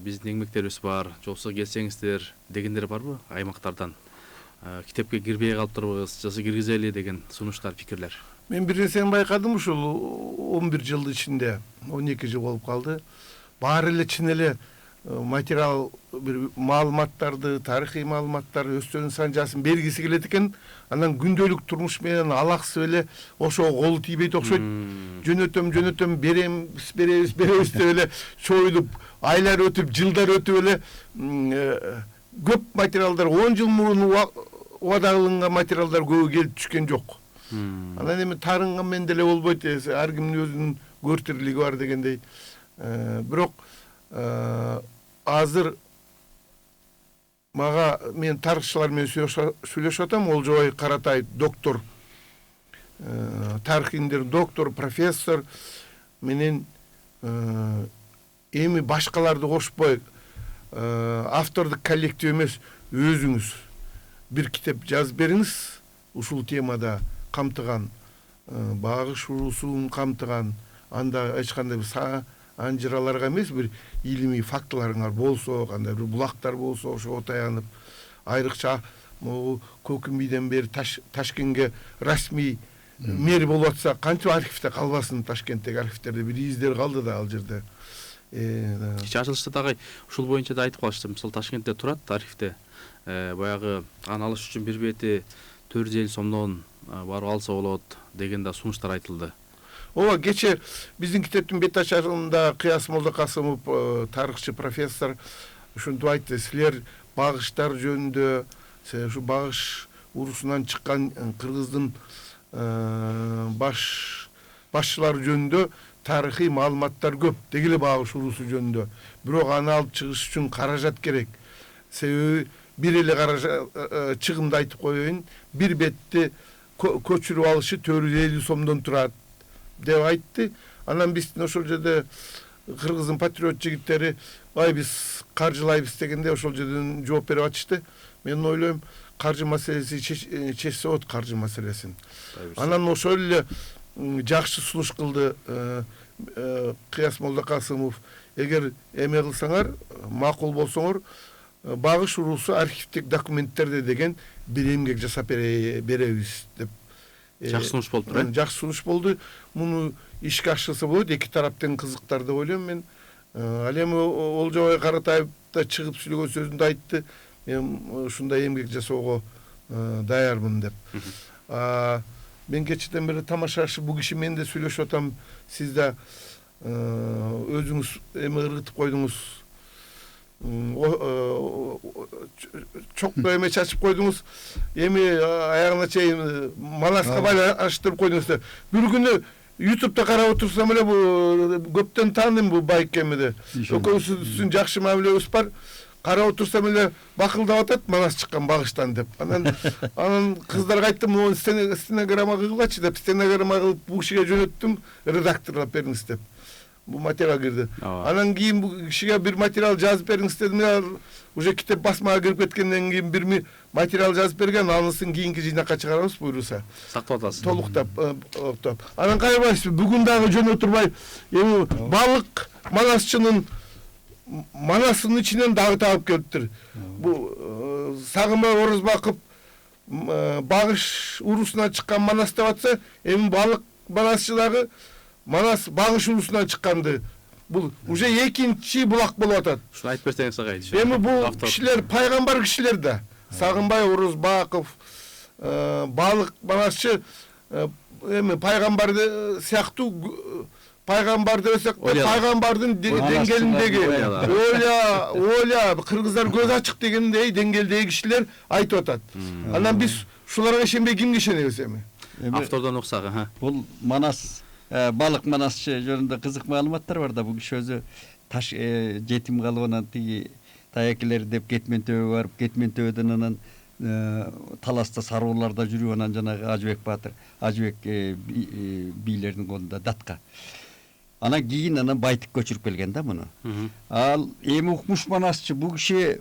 Биздин эмгектерибиз бар, жоксо келсеңиздер дегендер барбы аймактардан? Китепке кирбей калыптырбыз, жасы киргизели деген сунуштар, пикирлер. Мен бир нерсени байкадым, ушул 11 жыл ичинде, 12 жыл болуп калды. Баары эле чын эле материал, бир маалыматтарды, тарыхый маалыматтар, өстөрүн санжасын бергиси келет экен. Анан күндөлүк турмуш менен алаксып эле ошого колу тийбейт окшойт. Жөнөтөм, беребиз деп эле чоюлуп, айлар өтүп, жылдар өтүп эле көп материалдар 10 жыл мурун убада кылынган материалдар көбү келип түшкөн жок. Анан эми таарынган менен деле болбойт, ар кимдин өзүнүн көртүрлүгү бар дегендей. Бирок азыр мага мен тарыхчылар менен сүйлөшүп атам, Олжобай Каратай доктор, тарых илимдеринин доктор, профессор менен эми башкаларды кошпой автордук коллектив эмес, өзүңүз бир китеп жазып бериңиз, ушул темада камтыган, багыш уруусун камтыган, анда эч кандай анжыраларга эмес, бир илимий фактыларыңар болсо, кандай бир булактар болсо, ошого таянып, айрыкча могу Көкүн бийден бери Ташкентке расмий мэр болуп атса, канча архивде калбасын, Ташкенттеги архивтерде бир издер калды да ал жерде. Кичи ачылышта дагы ушул боюнча да айтып калышты. Мисалы Ташкентте турат архивде. Баягы аны алыш үчүн бир бети 450 сомдон барып алса болот деген да сунуштар айтылды. Ооба, кече биздин китептин бет ачарында Кыяс Молдокасымов, тарыхчы профессор, ушинтип айтты: силер багыштар жөнүндө, ушу багыш урусунан чыккан кыргыздын башчылары жөнүндө тарыхый маалыматтар көп, дегеле багыш урусу жөнүндө. Бирок аны алып чыгыш үчүн каражат керек. Себеби бир эле каражат, чыгымды айтып коеюн, бир бетти көчүрүп алышы 450 сомдон турат деп айтты. Анан биздин ошол жерде кыргыздын патриот жигиттери, биз каржылайбыз дегенде ошол жерден жооп берип атышты. Мен ойлойм, каржы маселеси чечсе болот, каржы маселесин. Анан ошол эле жакшы сунуш кылды Кыяс Молдокасымов. Эгер эме кылсаңар, макул болсоңор, багыш уруусу архивдик документтерде деген бир эмгек жасап беребиз деп. Жакшы сунуш болуп тур. Жакшы сунуш болду. Муну ишке ашырса болот, эки тараптын кызыктар деп ойлойм мен. Ал эми Олжобай Каратаев да чыгып сүйлөгөн сөзүндө айтты, мен ушундай эмгек жасоого даярмын деп. Мен кечеден бери тамашашы бул киши менен да сүйлөшүп атам. Сиз да өзүңүз эме ыргытып койдуңуз. Чокто эме чачып койдуңуз. Эми аягына чейин Манаска байланыштырып койдуңуз. Бир күнү YouTube'да карап отурсам эле бул көптөн тааныйм бул байкемиди. Экөөбүздүн жакшы мамилебиз бар. Карап отурсам эле бакылдап атат, Манас чыккан багыштан деп. Анан кыздарга айттым, муну стенограмма кылгачы деп, стенограмма кылып бул кишиге жөнөттүм, редакторлап бериңиз деп. Бул материал кирди. Анан кийин бул кишиге бир материал жазып бериңиз дедим. Уже китеп басмага кирип кеткенден кийин бир материал жазып берген, анысын кийинки жыйнакка чыгарабыз буйруса. Сактап атасыз. Толуктап. Анан кайрыбайсыз, бүгүн дагы жөн отурбай, эми балык Манасчынын Манасынын ичинен дагы табып келиптир. Бул Сагынбай Орозбаков багыш урусунан чыккан Манас деп атса, эми балык Манасчы дагы Манас багыш урусунан чыкканды. Бул уже экинчи булак болуп атат. Шуну айтып берсеңиз агай. Эми бул кишилер пайгамбар кишилер да. Сагынбай Орозбаков, балык Манасчы эми пайгамбар сыяктуу, пайгамбар десек, пайгамбардын деңгээлиндеги оля кыргыздар көз ачык дегендей деңгээлдеги кишилер айтып атат. Анан биз шуларга ишенбей кимге ишенебиз эми? Автордон оксагы, Бул Манас, балык Манасчы жөнүндө кызык маалыматтар бар да. Бул киши өзү таш жетим калып анан тиги таякелер деп Кетмен төбөгө барып, Кетмен төбөдөн анан таласта сарыууларда жүрүп, анан жанагы Ажыбек Баатыр, Ажыбек бийлердин колунда датка. Анан кийин байтык көчүрүп келген да муну. Ал эми укмуш Манасчы бул киши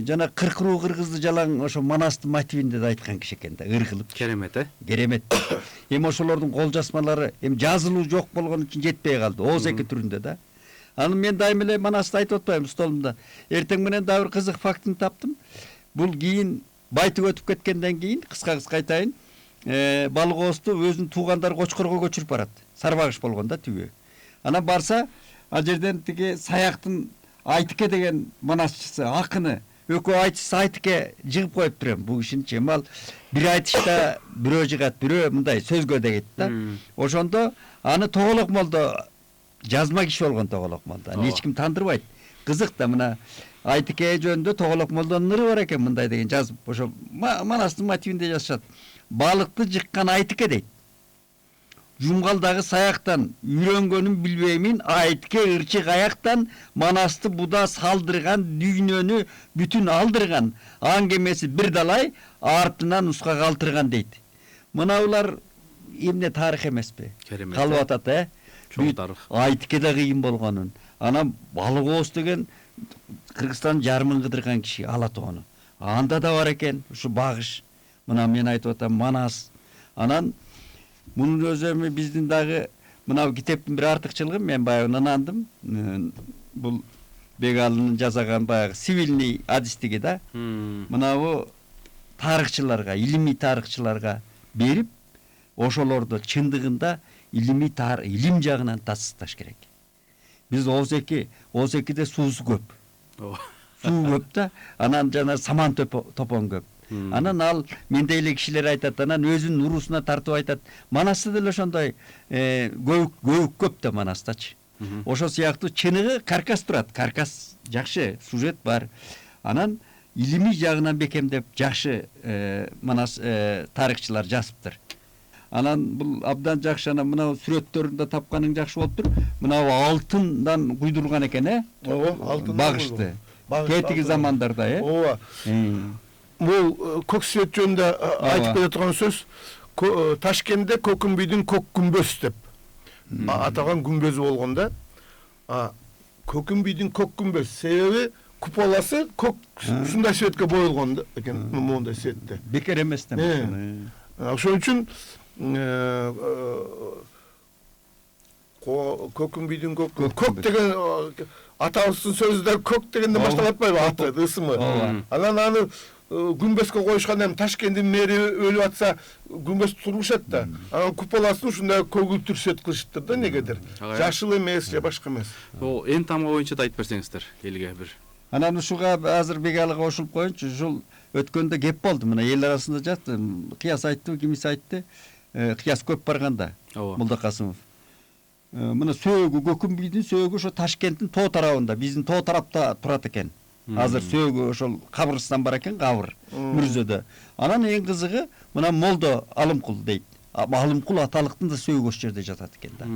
жана 40 руу кыргызды жалаң ошо Манастын мотивинде да айткан киши экен да, ыргылып. Керемет, Керемет. Эми ошолордун кол жазмалары эми жазылуу жок болгон үчүн жетпей калды, ооз эки түрүндө да. Анан мен дайым эле Манасты айтып атпаймын столумда. Эртең менен дагы бир кызык фактын таптым. Бул кийин байтык өтүп кеткенден кийин кыска айтайын, балык оосту өзүнүн туугандары Кочкорго көчүрүп барат. Сарбагыш болгон да түбү. Анан барса, ал жерден тиги Саяктын Айтыке деген Манасчысы, акыны, экөө айтчысы Айтыке жыгып коюп турам. Бул кишинин чемал бир айтышта бирөө жыгат, бирөө мындай сөзгө дегет да. Ошондо аны Тоголок молдо жазма киши болгон Тоголок молдо. Эч ким тандырбайт. Кызык да, мына Айтыке жөнүндө Тоголок молдонун ыры бар экен мындай деген жазып. Ошо Манастын мотивинде жазышат. Балыкты жыккан Айтыке дейт. Жумгалдагы саяктан үйрөнгөнүн билбеймин, Айтыке ырчык аяктан Манасты буда салдырган, дүйнөнү бүтүн алдырган, аңгемеси бир далай, артынан нуска калтырган дейт. Мына булар эмне тарых эмеспи? Керемет. Калып атат, Чоң тарых. Айтыке да кыйын болгонун. Анан Балык Ооз деген Кыргызстан жарымын кыдырган киши ала тоonu. Анда да бар экен ушу багыш. Мына мен айтып атам Манас. Анан мунун өзү эми биздин дагы мына китептин бир артыкчылыгы мен баягы ынандым. Бул Бегалынын жасаган баягы сивильный адистиги да. Мына бу тарыхчыларга, илимий тарыхчыларга берип, ошолорду чындыгында илим жагынан тасышташ керек. Биз Оозекиде суусу көп. Суу көп да, анан жана саман топон көп. Анан ал менде эле кишилер айтат, анан өзүнүн урусуна тартып айтат. Манаста деле ошондой көбүк көп да Манастачы. Ошо сыяктуу чыныгы каркас турат. Каркас жакшы, сюжет бар. Анан илимий жагынан бекемдеп жакшы Манас тарыхчылар жазыптыр. Анан бул абдан жакшы, анан мына сүрөттөрүндө тапканың жакшы болуптур. Мына алтындан куйдурулган экен, Ооба, алтындан. Багышты. Кетиги замандарда, Ооба. Бул көк свет жөнүндө айтып келе турган сөз Ташкентте Көкүмбүйдүн көк күмбөз деп аталган күмбөзү болгон да. Көкүмбүйдүн көк күмбөз себеби куполасы көк ушундай светке боелгон экен, моундай светте. Бекер эмес да. Ошон үчүн Көкүмбүйдүн көк деген атабыздын сөзү да көк дегенден башталып атпайбы аты, ысымы. Анан аны күмбөзгө коюшканда эми Ташкенттин мэри өлүп атса күмбөз тургузушат да. Анан куполасын ушундай көгүлтүр свет кылышыптыр да негедир. Жашыл эмес же башка эмес. О, эң тамга боюнча да айтып берсеңиздер элге бир. Анан ушуга азыр Бегалыга кошулуп коеюнчу. Ушул өткөндө кеп болду. Мына эл арасында жатты. Кыяс айтты, кимиси айтты. Кыяс көп барганда. Молдокасымов. Мына сөөгү, Көкүмбүйдүн сөөгү ошо Ташкенттин тоо тарабында, биздин тоо тарапта турат экен. Азыр сөөгү ошол кабырстан бар экен, кабыр Мүрзөдө. Анан эң кызыгы мына Молдо Алымкул дейт. Алымкул аталыктын да сөөгү ошол жерде жатат экен да.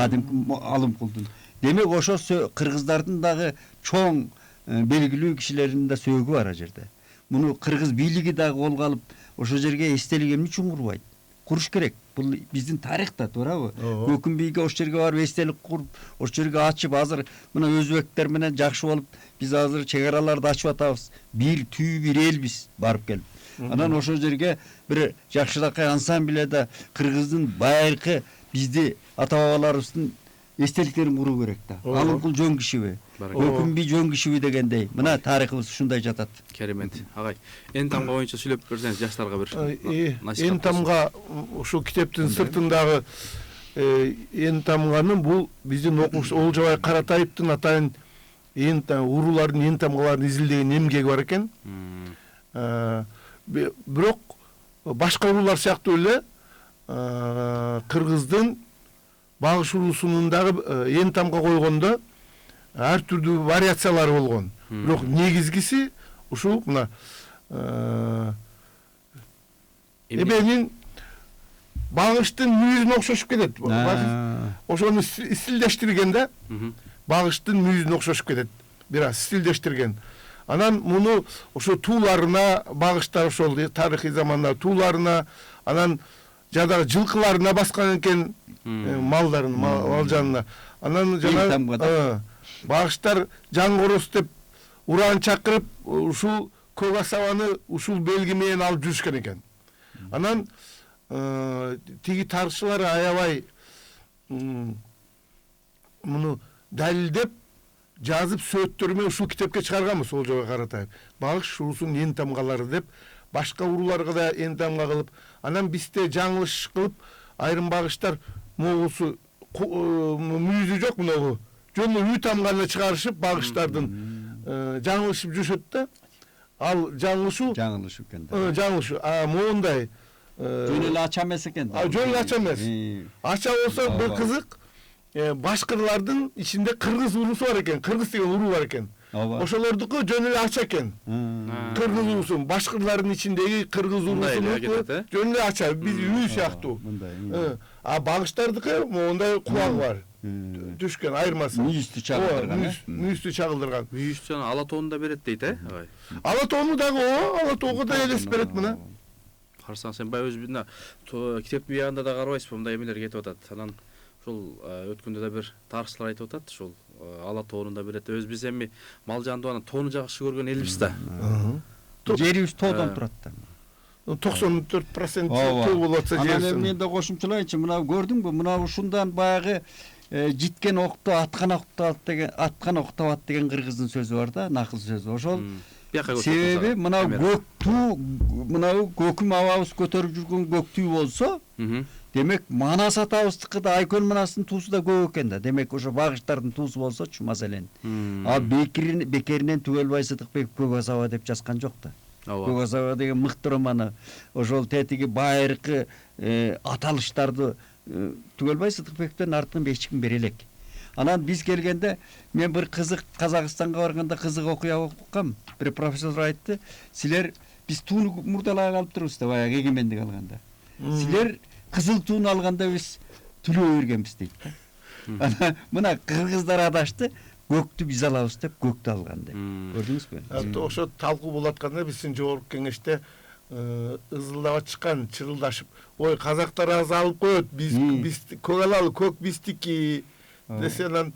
Кадимки Алымкулдун. Демек ошо кыргыздардын дагы чоң белгилүү кишилеринин да сөөгү бар а жерде. Муну кыргыз бийлиги дагы колго алып, ошол жерге эстелик эмне үчүн курбайт? Куруш керек. Бул биздин тарыхта, туурабы? Көкүмбүйгө ошол жерге барып эстелик куруп, ошол жерге ачып, азыр мына өзбектер менен жакшы болуп, биз азыр чек араларды ачып атабыз. Бир түү бир элбиз барып келип. Анан ошол жерге бир жакшыракай ансамбль да кыргыздын байыркы бизди ата бабаларыбыздын эстеликтерин куруу керек да. Алымкул жөн кишиби? Көкүмбүй жөн кишиби дегендей. Мына тарыхыбыз ушундай жатат. Керемет. Агай, эң тамга боюнча сүйлөп берсеңиз жаштарга бир насихат. Эң тамга ушул китептин сыртындагы эң тамганын бул биздин окуучу Олжобай Каратаевдин атайын уруулардын эң тамгаларын изилдеген эмгеги бар экен. Бирок башка уруулар сыяктуу эле кыргыздын багыш уруусунун дагы эң тамга койгондо ар түрдүү вариациялары болгон. Бирок негизгиси ушул мына эбенин багыштын мүйүзүнө окшошуп кетет. Ошону стилдештирген да. Багыштын мүйүзүнө окшошуп кетет. Бир аз стилдештирген. Анан муну ошо тууларына багыштар, ошол тарыхый заманда тууларына, анан жадагы жылкыларына баскан экен, малдарын, мал жанына. Анан жана багыштар жаңгороз деп ураан чакырып, ушул көк асабаны ушул белги менен алып жүрүшкөн экен. Анан тиги тарыхчылар аябай муну далилдеп жазып сөйттөрү менен ушул китепке чыгарганбыз Олжобай Каратаев. Багыш уруусунун эң тамгалары деп башка урууларга да эң тамга кылып, анан бизде жаңылыш кылып айрым багыштар могусу мүйүзү жок мынагу жөн үй тамганы чыгарышып багыштардын жаңылышып жүрүшөт да. Ал жаңылышуу экен да. Жаңылышуу моундай жөн эле ача эмес экен да. Жөн эле ача эмес. Ача болсо бир кызык, башкырлардын ичинде кыргыз уруусу бар экен, кыргыз деген уруу бар экен. Ооба. Ошолордуку жөн эле ача экен. Кыргыз улусун, башкырлардын ичиндеги кыргыз Мындай эле улусунуку кетет, жөн эле ача, биз үй сыяктуу. Мындай. А багыштардыкы мондай кулагы бар. Түшкөн айырмасы. Мүйүстү чагылдырган. Мүйүстү чагылдырган. Мүйүстү жана ала тоонду да берет дейт, Абай. Ала тоону дагы ала тоого да элес берет мына. Карасаң сен баягы мына китептин биягында да карабайсызбы, мындай эмелер кетип атат. Анан ушул өткөндө да бир тарыхчылар айтып атат, ушул ала тоонун да берет. Биз эми мал жанды анан тоону жакшы көргөн элбиз да. Жерибиз тоодон турат да. 94% тоо болуп атса Анан жерсин. мен да кошумчулайынчы, мына көрдүңбү? Мына ушундан баягы житкен окту аткан октабат деген кыргыздын сөзү бар да, накыл сөзү. Ошол себеби мына көктүү, мына көкүм абабыз көтөрүп жүргөн көктүү болсо, демек Манас атабыздыкы да Айкөл Манастын туусу да көп экен да. Демек ошо багыштардын туусу болсочу маселен. А бекеринен Түгөлбай Сыдыкбеков Көк Азаба деп жазган жок да. Көк Азаба деген мыкты романы. Ошол тетиги байыркы аталыштарды Түгөлбай Сыдыкбековдон артынан эч ким бере элек. Анан биз келгенде мен бир кызык Казакстанга барганда кызык окуя окукам. Бир профессор айтты: "Силер биз тууну мурдалай калыптырбыз да, баягы эгемендик алганда. Силер кызыл тууну алганда биз төлөй бергенбиз" дейт. Анан мына кыргыздар адашты, көктү биз алабыз деп көктү алган деп. Көрдүңүзбү? Ошо талкуу болуп атканда биздин жогорку кеңеште ызылдап чыккан, чырылдашып, "Ой, казактар аз алып коет, биз көк алалы, көк биздики" десе, анан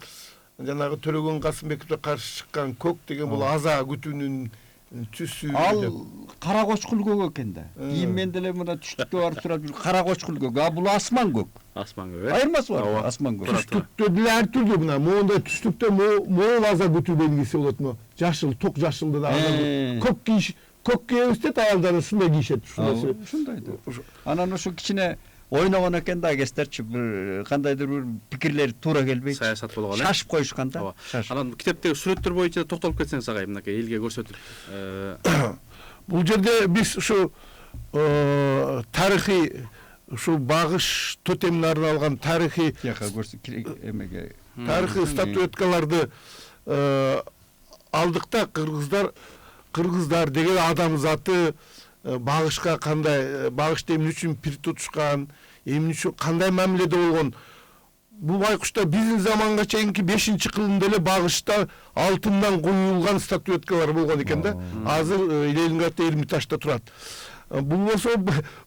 жанагы Төлөгөн Касымбековге каршы чыккан көк деген бул аза күтүүнүн түсү. Ал кара кочкул көк экен да. Кийин мен деле мына түштүккө барып сурап жүр, кара кочкул көк. А бул асман көк. Асман көк. Айырмасы бар, асман көк. Түштүктө деле ар түрдүү мына. Моундай түштүктө моол аза күтүү белгиси болот му? Жашыл, ток жашылды да. Көк кийиш, көк кийебиз деп аялдар ушундай кийишет. Ушундай да. Анан ошо кичине ойногон экен да агестерчи, бир кандайдыр бир пикирлери туура келбейт. Саясат болгон, шашып коюшкан да. Анан китептеги сүрөттөр боюнча токтолуп кетсеңиз агай, мынакей элге көрсөтүп. Бул жерде биз ушу тарыхый, ушу багыш тотемине арналган тарыхый эмеге тарыхый статуэткаларды алдык да. Кыргыздар деген адам заты багышка кандай, багышты эмне үчүн пир тутушкан, эмне үчүн кандай мамиледе болгон. Бул байкушта биздин заманга чейинки 5-кылымда эле багышта алтындан коюлган статуэткалар болгон экен да. Азыр Ленинградда Эрмитажда турат. Бул болсо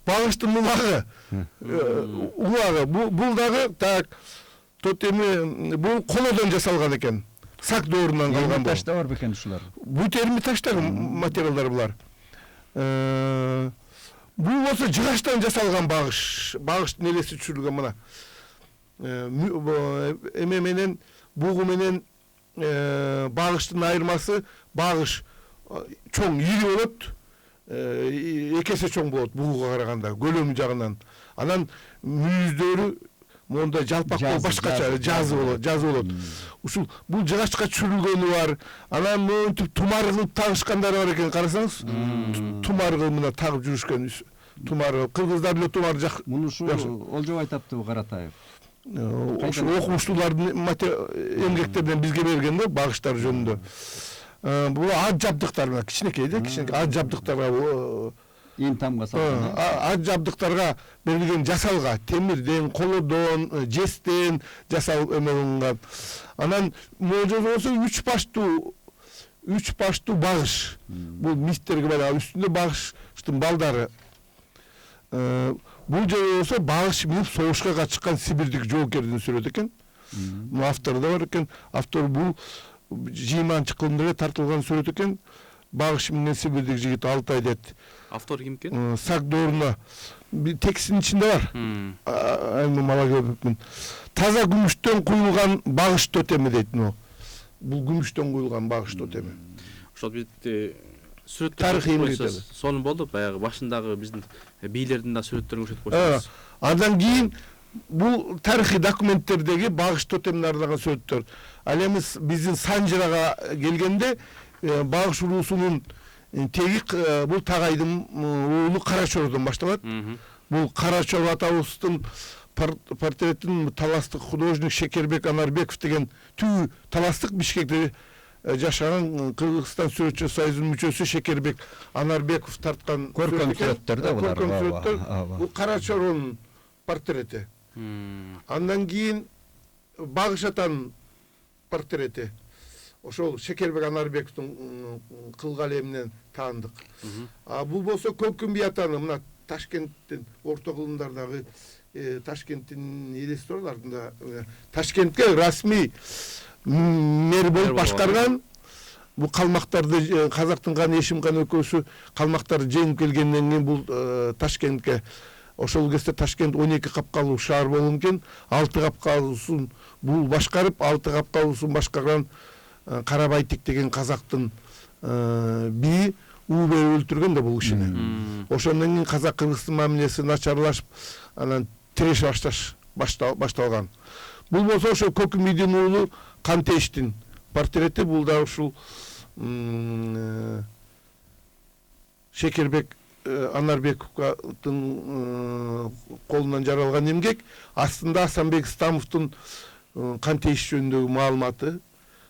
багыштын улагы. Бул дагы так тотеми, бул колодон жасалган экен. Сак доорунан калган. Эрмитажда бар бекен ушулар. Бут Эрмитаждагы материалдар булар. Бул болсо жыгачтан жасалган багыш. Багыштын элеси түшүрүлгөн мына. Эме менен бугу менен багыштын айырмасы, багыш чоң, ири болот. Эки эсе чоң болот бугуга караганда, көлөмү жагынан. Анан мүйүздөрү монда жалпак башкача жазы болот. Ушул бул жыгачка түшүрүлгөнү бар. Анан монтип тумар кылып тагышкандары бар экен, карасаңыз. Тумар кылып мына тагып жүрүшкөн. Тумар, кыргыздар эле тумар жак. Муну ушул Олжобай таптыбы, Каратаев? Ошо окумуштуулардын эмгектеринен бизге берген да, багыштар жөнүндө. Бул ат жабдыктар, кичинекей да, ат жабдыктарга эң тамга салган. Ат жабдыктарга берилген жасалга, темирден, колодон, жестен жасалып эмелинган. Анан можо болсо 3 баштуу багыш. Бул мистерге бар, үстүндө багыштын балдары. Бул жерде болсо багыш минип согушка чыккан сибирдик жоокердин сүрөтү экен. Бул автору да бар экен. Автор бул 20-кылымда тартылган сүрөт экен. Багыш менен сибирдик жигит Алтай дейт. Автор ким экен? Сак доорунда текстин ичинде бар. Эми мала көрүпмүн. Таза күмүштөн куюлган багыш тотеми дейт му. Бул күмүштөн куюлган багыш тотеми. Ошол бит сүрөттөр сонун болду, баягы башындагы биздин бийлердин да сүрөттөрүн көрсөтүп койсоңуз. Андан кийин бул тарыхый документтердеги багыш тотемине арналган сүрөттөр. Ал эми биздин Санжырага келгенде багыш уруусунун теги бул Тагайдын уулу Карачордон башталат. Бул Карачор атабыздын портретин таластык художник Шекербек Анарбеков деген түбү таластык Бишкекте жашаган Кыргызстан Сүрөтчү союзунун мүчөсү Шекербек Анарбеков тарткан Көркөм сүрөттөр да булар. Көркөм сүрөттөр. Бул Кара Чоронун портрети. Андан кийин Багыш атанын портрети. Ошол Шекербек Анарбековдун кыл калеминен таандык. Бул болсо Көкүмбий атанын мына Ташкенттин орто кылымдардагы Ташкенттин элестөрлөрүндө Ташкентке расмий мэр болуп башкарган. Бул калмактарды Казактын каны Эшимкан өкөөсү калмактарды жеңип келгенден кийин бул Ташкентке ошол кезде Ташкент 12 капкалуу шаар болгон экен. 6 капкалуусун бул башкарып, 6 капкалуусун башкарган Карабайтик деген казактын бии убе өлтүргөн да бул кишини. Ошондон кийин казак-кыргыздын мамилеси начарлашып, анан тиреш башталган. Бул болсо ошо Көкүмбийдин уулу Кантештин портрети. Бул да ушул Шекербек Анарбековдун колунан жаралган эмгек. Астында Асанбек Стамовдун Кантеш жөнүндөгү маалыматы,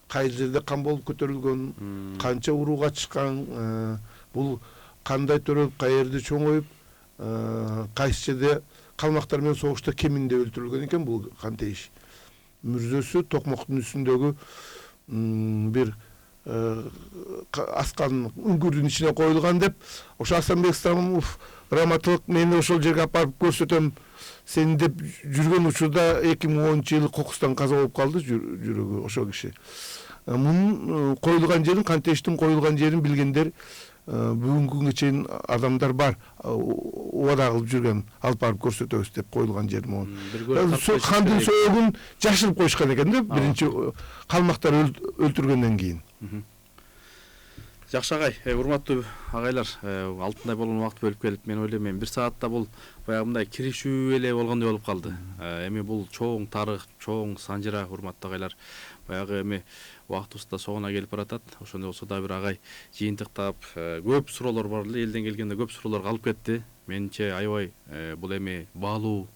кай жерде кан болуп көтөрүлгөн, канча урууга чыккан, бул кандай төрөлүп, кай жерде чоңоюп, кайсы жерде калмактар менен согушта кеминде өлтүрүлгөн экен бул Кантеш. Мүрзөсү токмоктун үстүндөгү бир асканын үңгүрдүн ичине коюлган деп, ошо Асанбек Стамов раматылык мени ошол жерге апарып көрсөтөм сени деп жүргөн учурда 2010-жылы кокустан каза болуп калды жүрөгү ошол киши. Мунун коюлган жерин, Кантештин коюлган жерин билгендер бүгүнкү күнгө чейин адамдар бар. Убада кылып жүргөн, алып барып көрсөтөбүз деп коюлган жер могу. Кандын сөөгүн жашырып коюшкан экен да, биринчи калмактар өлтүргөндөн кийин. Жакшы агай, урматтуу агайлар, алтындай болгон убакыт бөлүп келип, мен ойлойм 1 саатта бул баягы мындай киришүү эле болгондой болуп калды. Эми бул чоң тарых, чоң санжыра, урматтуу агайлар. Баягы эми убактыбызда соңуна келип баратат. Ошондой болсо да бир агай жыйынтыктап, көп суроолор бар эле, элден келгенде көп суроолор калып кетти. Менимче аябай бул эми баалуу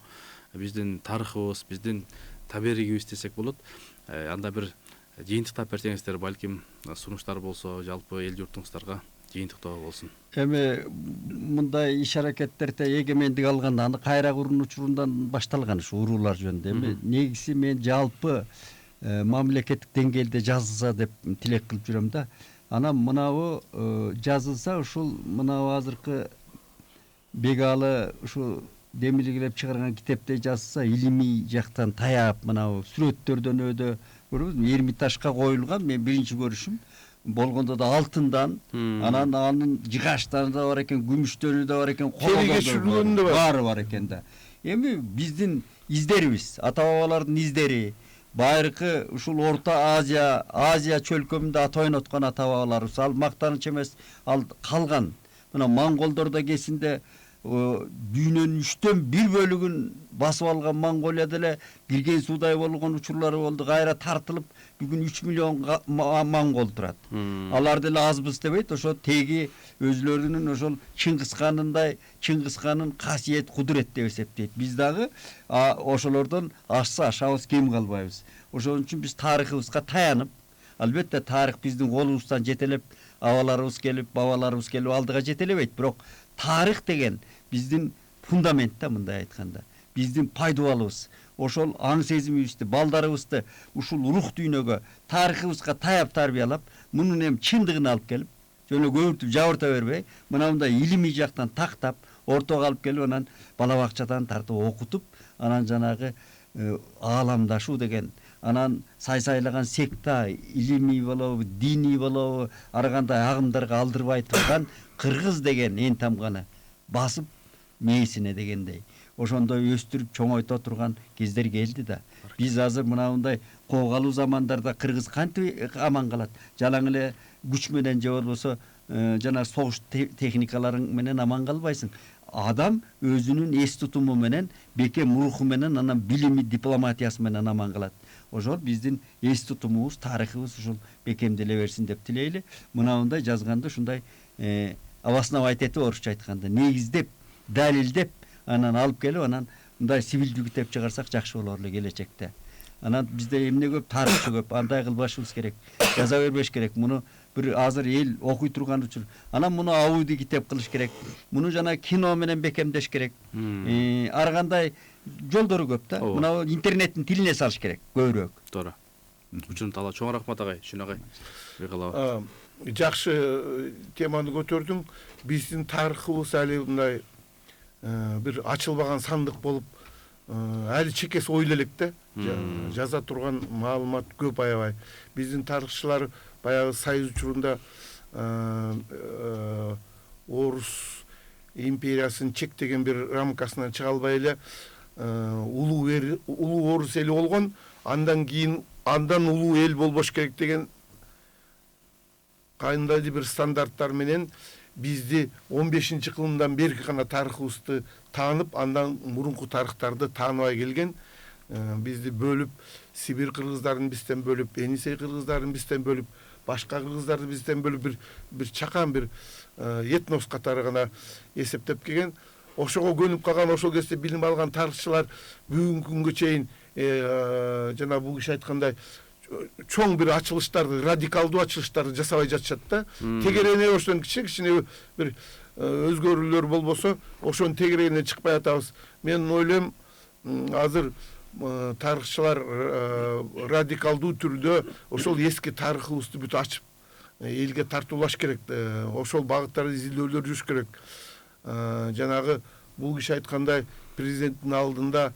биздин тарыхыбыз, биздин табигигибиз десек болот. Анда бир жыйынтыктап берсеңиздер, балким сунуштар болсо, жалпы эл журтуңуздарга жыйынтыктоо болсун. Эми мындай иш аракеттерде эгемендик алганда аны кайра куруу учурундан башталган ушу уруулар жөнүндө. Эми негизи мен жалпы мамлекеттик деңгээлде жазылса деп тилек кылып жүрөм да. Анан мынабу жазылса ушул мынабу азыркы Бегалы ушу демилгелеп чыгарган китепте жазылса, илимий жактан таяп мынабу сүрөттөрдөн өдө көрүңүз, Эрмитажга коюлган. Мен биринчи көрүшүм болгондо да алтындан, анан анын жыгачтары да бар экен, күмүштөрү да бар экен, колдору баары бар экен да. Эми биздин издерибиз, ата бабалардын издери, байыркы ушул Орто Азия чөлкөмүндө ата ойноткон ата бабаларыбыз, ал мактаныч эмес, ал калган. Мына монголдордо кезинде дүйнөнүн 1/3 бөлүгүн басып алган Монголия деле кирген суудай болгон учурлары болду. Кайра тартылып, бүгүн 3 миллион монгол турат. Алар деле азбыз дебейт, ошо теги өзлөрүнүн ошол Чыңгызхандын касиет, кудурет деп эсептейт. Биз дагы ошолордон ашабыз, кем калбайбыз. Ошон үчүн биз тарыхыбызга таянып, албетте тарых биздин колубуздан жетелеп, абаларыбыз келип, бабаларыбыз келип алдыга жетелебейт, бирок тарых деген биздин фундамент да, мындай айтканда. Биздин пайдубалыбыз. Ошол аң сезимибизди, балдарыбызды ушул рух дүйнөгө, тарыхыбызга таяп тарбиялап, мунун эми чындыгын алып келип, жөн көбүртүп жабырта бербей, мындай илимий жактан тактап, ортого алып келип, анан бала бакчадан тартып окутуп, анан жанагы ааламдашуу деген, анан сайлаган секта, илимий болобу, диний болобу, ар кандай агымдарга алдырбай турган кыргыз деген эн тамганы басып мээсине дегендей. Ошондой өстүрүп чоңойто турган кездер келди да. Биз азыр мындай коогалуу замандарда кыргыз кантип аман калат? Жалаң эле күч менен же болбосо жана согуш техникалары менен аман калбайсың. Адам өзүнүн эс тутуму менен, бекем руху менен, анан билими, дипломатиясы менен аман калат. Ошол биздин эс тутумубуз, тарыхыбыз ушул бекемделе берсин деп тилейли. Мындай жазганда ушундай обосновать этип, орусча айтканда, негиздеп, далилдеп, анан алып келип, анан мындай сибилдүү китеп чыгарсак жакшы болор эле келечекте. Анан бизде эмне көп, тарыхчы көп. Андай кылбашыбыз керек. Жаза бербеш керек. Муну бир азыр эл окуй турган үчүн. Анан муну аудио китеп кылыш керек. Муну жана кино менен бекемдеш керек. Ар кандай жолдору көп да. Мына интернеттин тилине салыш керек көбүрөөк. Туура. Учун тала чоң рахмат агай, Шүн агай. Бекалабы. Жакшы теманы көтөрдүң. Биздин тарыхыбыз али мындай бир ачылбаган сандык болуп, али чекеси ойло элек да. Жаза турган маалымат көп аябай. Биздин тарыхчылар баягы Союз учурунда Орус империясын чектеген бир рамкасынан чыга албай эле улуу Орус эли болгон, андан кийин андан улуу эл болбош керек деген кандайдыр бир стандарттар менен бизди 15-кылымдан берки гана тарыхыбызды таанып, андан мурунку тарыхтарды тааныбай келген. Бизди бөлүп, Сибир кыргыздарын бизден бөлүп, Енисей кыргыздарын бизден бөлүп, башка кыргыздарды бизден бөлүп бир чакан бир этнос катары гана эсептеп келген. Ошого көнүп калган, ошол кезде билим алган тарыхчылар бүгүнкү күнгө чейин жана бул киши айткандай чоң бир ачылыштарды, радикалдуу ачылыштарды жасабай жатышат да. Тегерене ошон кичине бир өзгөрүүлөр болбосо, ошонун тегерегине чыкпай атабыз. Мен ойлойм, азыр тарыхчылар радикалдуу түрдө ошол эски тарыхыбызды бүт ачып элге тартуулаш керек. Ошол багыттарды изилдөөлөр жүрүш керек. Жанагы бул киши айткандай президенттин алдында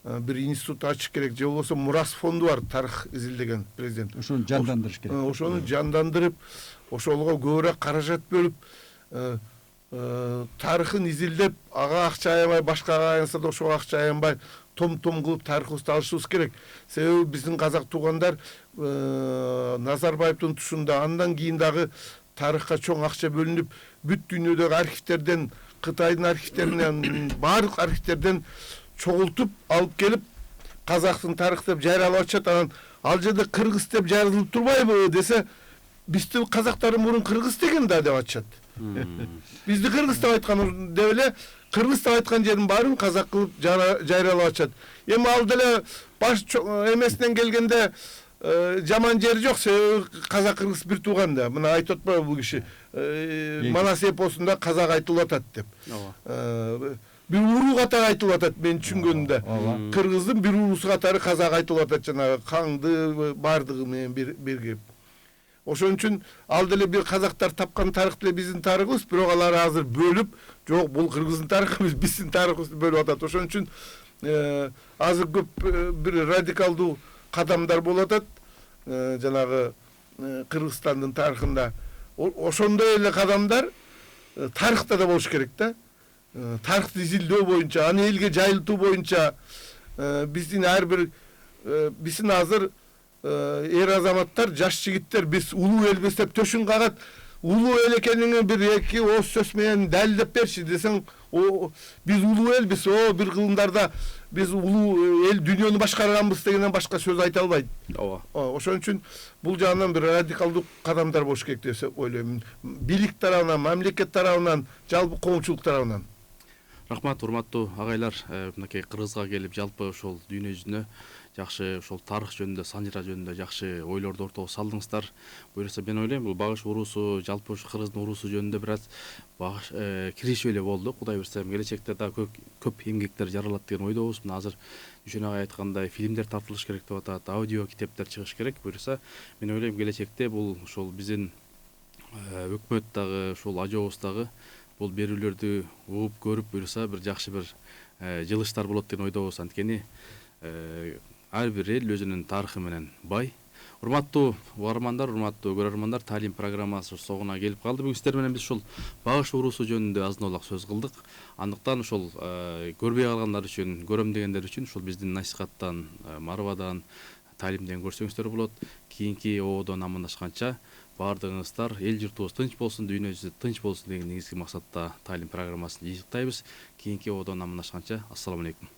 бир институт ачыш керек, же болбосо Мурас фонду бар, тарых изилдеген президент. Ошону жандандырыш керек. Ошону жандандырып, ошолго көбүрөөк каражат бөлүп, тарыхын изилдеп, ага акча аябай, башкага аянса да ошого акча аянбай, том кылып тарыхыбызды алышыбыз керек. Себеби биздин казак туугандар Назарбаевдин тушунда, андан кийин дагы тарыхка чоң акча бөлүнүп, бүт дүйнөдөгү архивтерден, Кытайдын архивтеринен, баардык архивтерден чогултуп алып келип, казактын тарых деп жарыялап атышат. Анан ал жерде кыргыз деп жазылып турбайбы десе, бизди казактар мурун кыргыз деген да деп атышат. Бизди кыргыз деп айткан деп эле, кыргыз деп айткан жердин баарын казак кылып жарыялап атышат. Эми ал деле баш эмесинен келгенде жаман жери жок, себеби казак кыргыз бир тууган да. Мына айтып атпайбы бул киши, Манас эпосунда казак айтылып атат деп. Бир уруу катары айтылып атат, мен түшүнгөнүмдө. Кыргыздын бир уруусу катары казак айтылып атат, жанагы каңды бардыгы менен бирге. Ошон үчүн ал деле бир казактар тапкан тарых деле биздин тарыхыбыз, бирок алар азыр бөлүп, жок бул кыргыздын тарыхы, биздин тарыхыбызды бөлүп атат. Ошон үчүн азыр көп бир радикалдуу кадамдар болуп атат, жанагы Кыргызстандын тарыхында. Ошондой эле кадамдар тарыхта да болуш керек да. Тарыхты изилдөө боюнча, аны элге жайылтуу боюнча биздин ар бир биздин азыр эр азаматтар, жаш жигиттер биз улуу элбиз деп төшүн кагат. Улуу эл экениңи бир эки ооз сөз менен далилдеп берчи десең, биз улуу элбиз, бир кылымдарда биз улуу эл, дүйнөнү башкарганбыз дегенден башка сөз айта албайт. Ошон үчүн бул жагынан бир радикалдуу кадамдар болуш керек деп ойлойм. Бийлик тарабынан, мамлекет тарабынан, жалпы коомчулук тарабынан. Рахмат, урматтуу агайлар, мынакей Кыргызга келип, жалпы ошол дүйнө жүзүнө жакшы ошол тарых жөнүндө, санжыра жөнүндө жакшы ойлорду ортого салдыңыздар. Буюрса мен ойлойм, бул багыш уруусу, жалпы ушу Кыргыздын уруусу жөнүндө бир аз багыш киришип эле болду. Кудай буйрса, келечекте да көп эмгектер жаралат деген ойдобуз. Мына азыр Дүшөн агай айткандай фильмдер тартылыш керек деп атат, аудио китептер чыгыш керек. Буюрса, мен ойлойм, келечекте бул ошол биздин өкмөт дагы, ошол ажообуз дагы бул берүүлөрдү угуп көрүп, буюрса бир жакшы бир жылыштар болот деген ойдобуз. Анткени ар бир эл өзүнүн тарыхы менен бай. Урматтуу угармандар, урматтуу көрөрмандар, Талим программасы соңуна келип калды. Бүгүн сиздер менен биз ушул багыш уруусу жөнүндө азын-аулак сөз кылдык. Андыктан ошол көрбөй калгандар үчүн, көрөм дегендер үчүн ушул биздин насихаттан, Марвадан, Талимден көрсөңүздөр болот. Кийинки оодон амандашканча баардыгыңыздар эл журтубуз тынч болсун, дүйнө жүзү тынч болсун деген негизги максатта Талим программасын жыйынтыктайбыз. Кийинки оодон амандашканча, ассаламу алейкум.